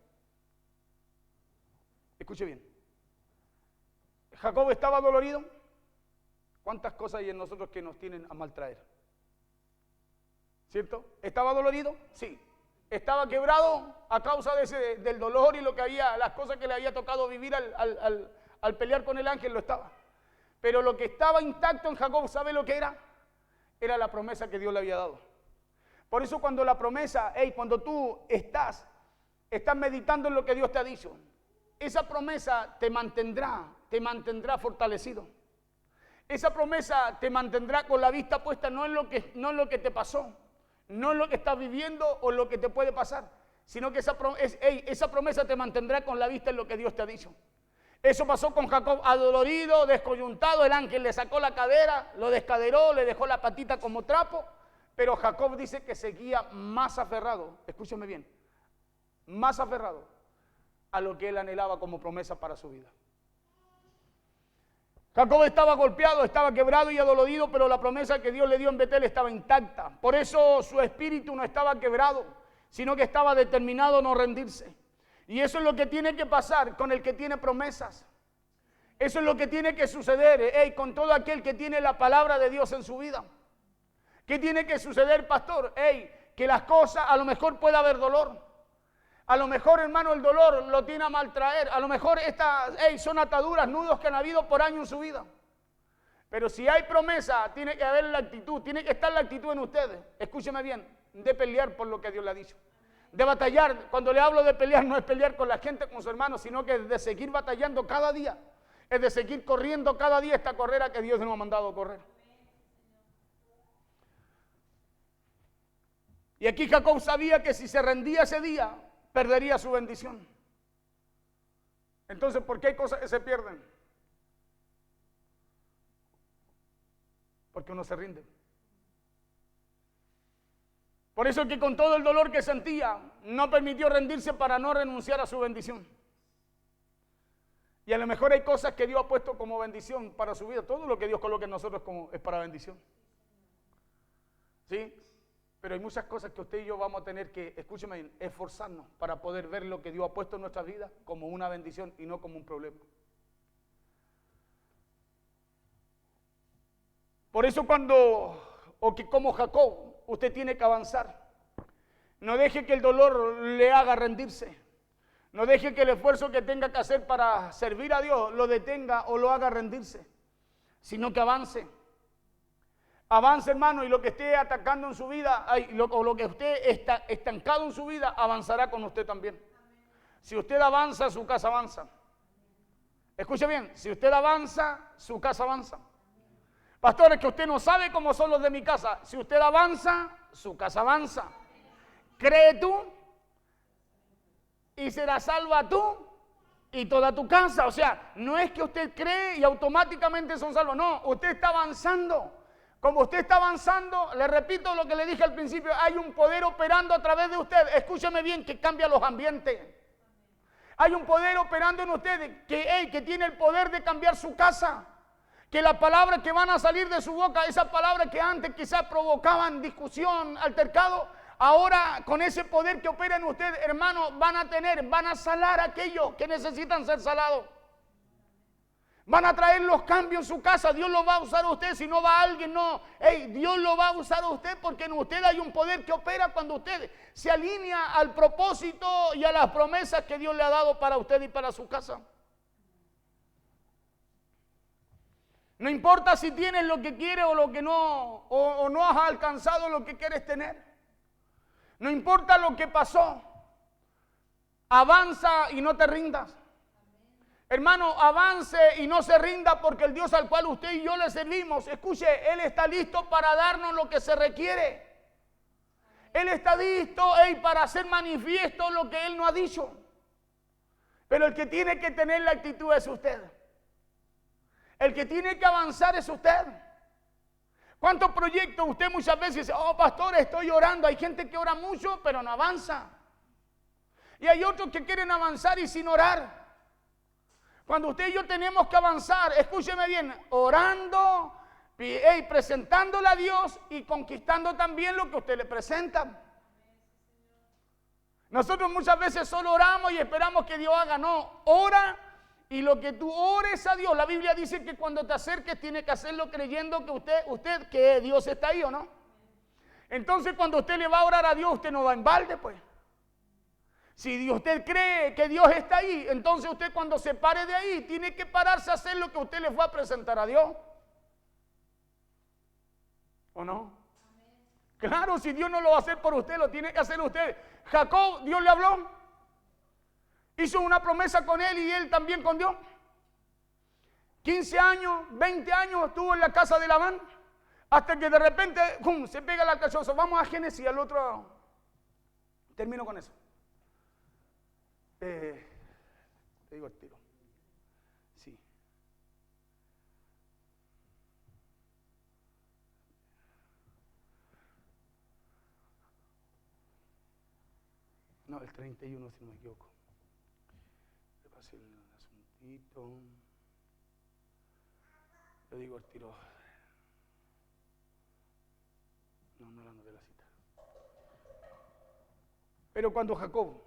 Escuche bien. Jacob estaba dolorido. ¿Cuántas cosas hay en nosotros que nos tienen a maltraer? ¿Cierto? ¿Estaba dolorido? Sí. ¿Estaba quebrado a causa del dolor y las cosas que le había tocado vivir al pelear con el ángel? Lo estaba. Pero lo que estaba intacto en Jacob, ¿sabe lo que era? Era la promesa que Dios le había dado. Por eso cuando la promesa, cuando tú estás meditando en lo que Dios te ha dicho, esa promesa te mantendrá fortalecido. Esa promesa te mantendrá con la vista puesta no en lo que te pasó, no en lo que estás viviendo o en lo que te puede pasar, sino que esa promesa te mantendrá con la vista en lo que Dios te ha dicho. Eso pasó con Jacob, adolorido, descoyuntado, el ángel le sacó la cadera, lo descaderó, le dejó la patita como trapo, pero Jacob dice que seguía más aferrado, escúcheme bien, más aferrado a lo que él anhelaba como promesa para su vida. Jacob estaba golpeado, estaba quebrado y adolorido, pero la promesa que Dios le dio en Betel estaba intacta. Por eso su espíritu no estaba quebrado, sino que estaba determinado a no rendirse. Y eso es lo que tiene que pasar con el que tiene promesas. Eso es lo que tiene que suceder, con todo aquel que tiene la palabra de Dios en su vida. ¿Qué tiene que suceder, pastor? Que las cosas, a lo mejor puede haber dolor. A lo mejor, hermano, el dolor lo tiene a maltraer. A lo mejor son ataduras, nudos que han habido por años en su vida. Pero si hay promesa, tiene que haber la actitud, tiene que estar la actitud en ustedes. Escúcheme bien, de pelear por lo que Dios le ha dicho. De batallar. Cuando le hablo de pelear, no es pelear con la gente, con su hermano, sino que es de seguir batallando cada día. Es de seguir corriendo cada día esta carrera que Dios nos ha mandado correr. Y aquí Jacob sabía que si se rendía ese día, perdería su bendición. Entonces, ¿por qué hay cosas que se pierden? Porque uno se rinde. Por eso es que con todo el dolor que sentía, no permitió rendirse para no renunciar a su bendición. Y a lo mejor hay cosas que Dios ha puesto como bendición para su vida. Todo lo que Dios coloca en nosotros es para bendición. ¿Sí? Pero hay muchas cosas que usted y yo vamos a tener que, escúcheme, esforzarnos para poder ver lo que Dios ha puesto en nuestras vidas como una bendición y no como un problema. Por eso como Jacob, usted tiene que avanzar. No deje que el dolor le haga rendirse. No deje que el esfuerzo que tenga que hacer para servir a Dios lo detenga o lo haga rendirse, sino que avance. Avance, hermano, y lo que esté atacando en su vida, o lo que esté estancado en su vida, avanzará con usted también. Si usted avanza, su casa avanza. Escuche bien, si usted avanza, su casa avanza. Pastores, que usted no sabe cómo son los de mi casa. Si usted avanza, su casa avanza. Cree tú y será salva tú y toda tu casa. O sea, no es que usted cree y automáticamente son salvos. No, usted está avanzando. Como usted está avanzando, le repito lo que le dije al principio, hay un poder operando a través de usted. Escúcheme bien, que cambia los ambientes. Hay un poder operando en usted que tiene el poder de cambiar su casa. Que las palabras que van a salir de su boca, esas palabras que antes quizás provocaban discusión, altercado, ahora con ese poder que opera en usted, hermano, van a salar aquello que necesitan ser salados. Van a traer los cambios en su casa. Dios lo va a usar a usted. Si no va alguien, no. Dios lo va a usar a usted porque en usted hay un poder que opera cuando usted se alinea al propósito y a las promesas que Dios le ha dado para usted y para su casa. No importa si tienes lo que quieres o lo que no, o no has alcanzado lo que quieres tener. No importa lo que pasó. Avanza y no te rindas. Hermano, avance y no se rinda porque el Dios al cual usted y yo le servimos, escuche, Él está listo para darnos lo que se requiere. Él está listo para hacer manifiesto lo que Él no ha dicho. Pero el que tiene que tener la actitud es usted. El que tiene que avanzar es usted. ¿Cuántos proyectos usted muchas veces dice, oh pastor, estoy orando? Hay gente que ora mucho pero no avanza. Y hay otros que quieren avanzar y sin orar. Cuando usted y yo tenemos que avanzar, escúcheme bien, orando, presentándole a Dios y conquistando también lo que usted le presenta. Nosotros muchas veces solo oramos y esperamos que Dios haga. No, ora y lo que tú ores a Dios. La Biblia dice que cuando te acerques tienes que hacerlo creyendo que que Dios está ahí, ¿o no? Entonces cuando usted le va a orar a Dios, usted no va en balde, pues. Si usted cree que Dios está ahí, entonces usted cuando se pare de ahí, tiene que pararse a hacer lo que usted le fue a presentar a Dios. ¿O no? Claro, si Dios no lo va a hacer por usted, lo tiene que hacer usted. Jacob, Dios le habló. Hizo una promesa con él y él también con Dios. 15 años, 20 años estuvo en la casa de Labán, hasta que de repente, se pega el alcachoso. Vamos a Génesis, al otro. Termino con eso. Te digo el tiro. Sí. No, el 31 si no me equivoco. Le pasé el asuntito. Te digo el tiro. No la anoté la cita. Pero cuando Jacob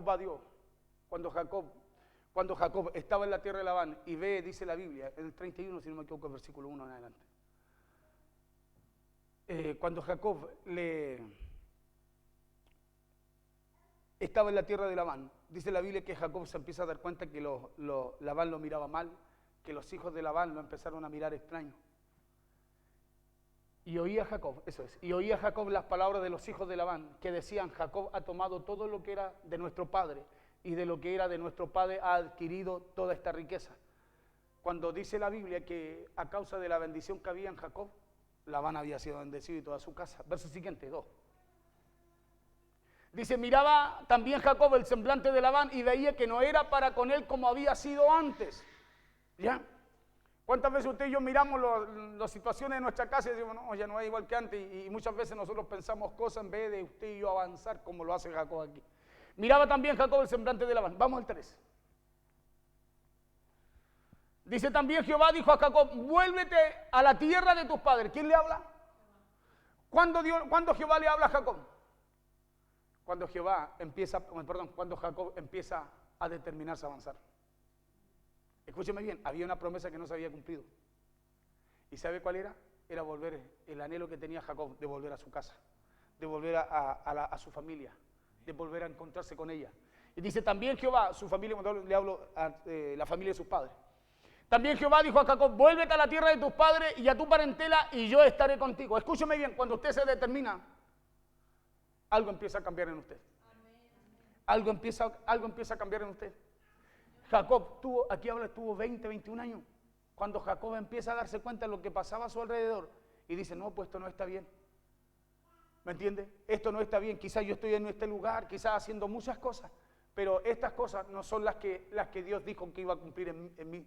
va a Dios, cuando Jacob estaba en la tierra de Labán y ve, dice la Biblia, en el 31, si no me equivoco, versículo 1 en adelante. Cuando Jacob estaba en la tierra de Labán, dice la Biblia que Jacob se empieza a dar cuenta que Labán lo miraba mal, que los hijos de Labán lo empezaron a mirar extraño. Y oía Jacob las palabras de los hijos de Labán, que decían, Jacob ha tomado todo lo que era de nuestro padre, y de lo que era de nuestro padre ha adquirido toda esta riqueza. Cuando dice la Biblia que a causa de la bendición que había en Jacob, Labán había sido bendecido y toda su casa. Verso siguiente, 2. Dice, miraba también Jacob el semblante de Labán y veía que no era para con él como había sido antes. ¿Ya? ¿Cuántas veces usted y yo miramos las situaciones de nuestra casa y decimos, no, ya no es igual que antes? Y muchas veces nosotros pensamos cosas en vez de usted y yo avanzar como lo hace Jacob aquí. Miraba también Jacob el semblante de Labán. Vamos al 3. Dice también Jehová dijo a Jacob, vuélvete a la tierra de tus padres. ¿Quién le habla? ¿Cuándo Jehová le habla a Jacob? Cuando Jacob empieza a determinarse a avanzar. Escúcheme bien, había una promesa que no se había cumplido. ¿Y sabe cuál era? Era volver, el anhelo que tenía Jacob de volver a su casa, de volver a su familia, de volver a encontrarse con ella. Y dice también Jehová, su familia, cuando le hablo a la familia de sus padres. También Jehová dijo a Jacob, vuélvete a la tierra de tus padres y a tu parentela y yo estaré contigo. Escúcheme bien, cuando usted se determina, algo empieza a cambiar en usted. Algo empieza a cambiar en usted. Jacob tuvo 20, 21 años. Cuando Jacob empieza a darse cuenta de lo que pasaba a su alrededor y dice, no, pues esto no está bien. ¿Me entiende? Esto no está bien. Quizás yo estoy en este lugar, quizás haciendo muchas cosas, pero estas cosas no son las que Dios dijo que iba a cumplir en mí.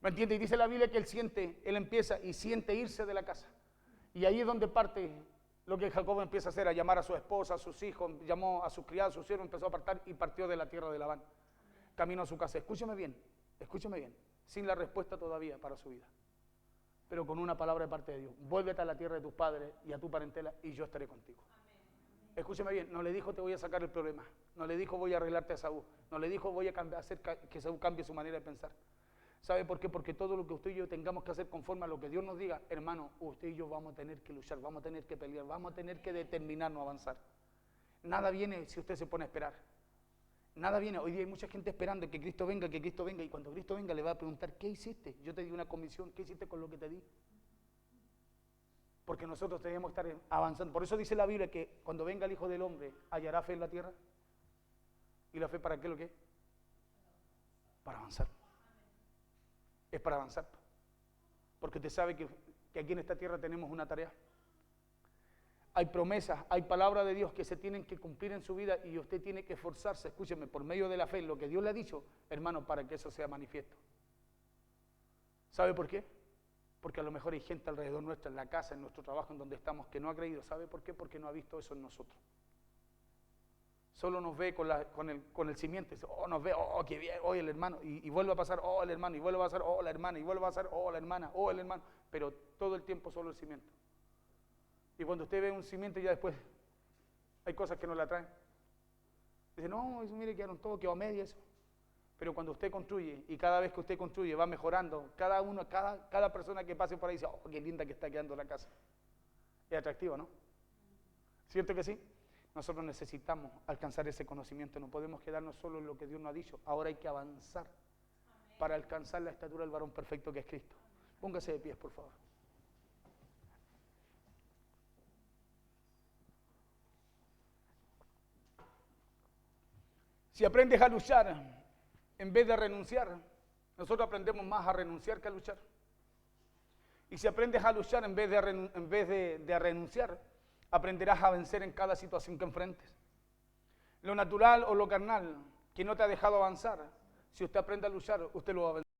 ¿Me entiende? Y dice la Biblia que él empieza y siente irse de la casa. Y ahí es donde parte lo que Jacob empieza a hacer, a llamar a su esposa, a sus hijos, llamó a sus criados, a sus siervos, empezó a apartar y partió de la tierra de Labán. Camino a su casa. Escúcheme bien, sin la respuesta todavía para su vida, pero con una palabra de parte de Dios. Vuélvete a la tierra de tus padres y a tu parentela y yo estaré contigo. Escúcheme bien, no le dijo te voy a sacar el problema, no le dijo voy a arreglarte a Saúl, no le dijo voy a hacer que Saúl cambie su manera de pensar. ¿Sabe por qué? Porque todo lo que usted y yo tengamos que hacer conforme a lo que Dios nos diga, hermano, usted y yo vamos a tener que luchar, vamos a tener que pelear, vamos a tener que determinarnos a avanzar. Nada viene si usted se pone a esperar. Nada viene. Hoy día hay mucha gente esperando que Cristo venga, y cuando Cristo venga le va a preguntar, ¿qué hiciste? Yo te di una comisión, ¿qué hiciste con lo que te di? Porque nosotros tenemos que estar avanzando. Por eso dice la Biblia que cuando venga el Hijo del Hombre, ¿hallará fe en la tierra? ¿Y la fe para qué lo que es? Para avanzar. Es para avanzar. Porque usted sabe que aquí en esta tierra tenemos una tarea. Hay promesas, hay palabras de Dios que se tienen que cumplir en su vida y usted tiene que esforzarse, escúcheme, por medio de la fe, lo que Dios le ha dicho, hermano, para que eso sea manifiesto. ¿Sabe por qué? Porque a lo mejor hay gente alrededor nuestra, en la casa, en nuestro trabajo, en donde estamos, que no ha creído. ¿Sabe por qué? Porque no ha visto eso en nosotros. Solo nos ve con el cimiento, dice, oh, nos ve, oh, qué bien, oh, el hermano, y vuelve a pasar, oh, el hermano, y vuelve a pasar, oh, la hermana, y vuelve a pasar, oh, la hermana, oh, el hermano, pero todo el tiempo solo el cimiento. Y cuando usted ve un cimiento ya después hay cosas que no la traen. Dice, no, eso, mire, quedaron todo, quedó a media eso. Pero cuando usted construye, y cada vez que usted construye va mejorando, cada persona que pase por ahí dice, oh, qué linda que está quedando la casa. Es atractivo, ¿no? ¿Cierto que sí? Nosotros necesitamos alcanzar ese conocimiento, no podemos quedarnos solo en lo que Dios nos ha dicho. Ahora hay que avanzar para alcanzar la estatura del varón perfecto que es Cristo. Póngase de pies, por favor. Si aprendes a luchar en vez de renunciar, nosotros aprendemos más a renunciar que a luchar. Y si aprendes a luchar en vez de renunciar, aprenderás a vencer en cada situación que enfrentes. Lo natural o lo carnal que no te ha dejado avanzar, si usted aprende a luchar, usted lo va a vencer.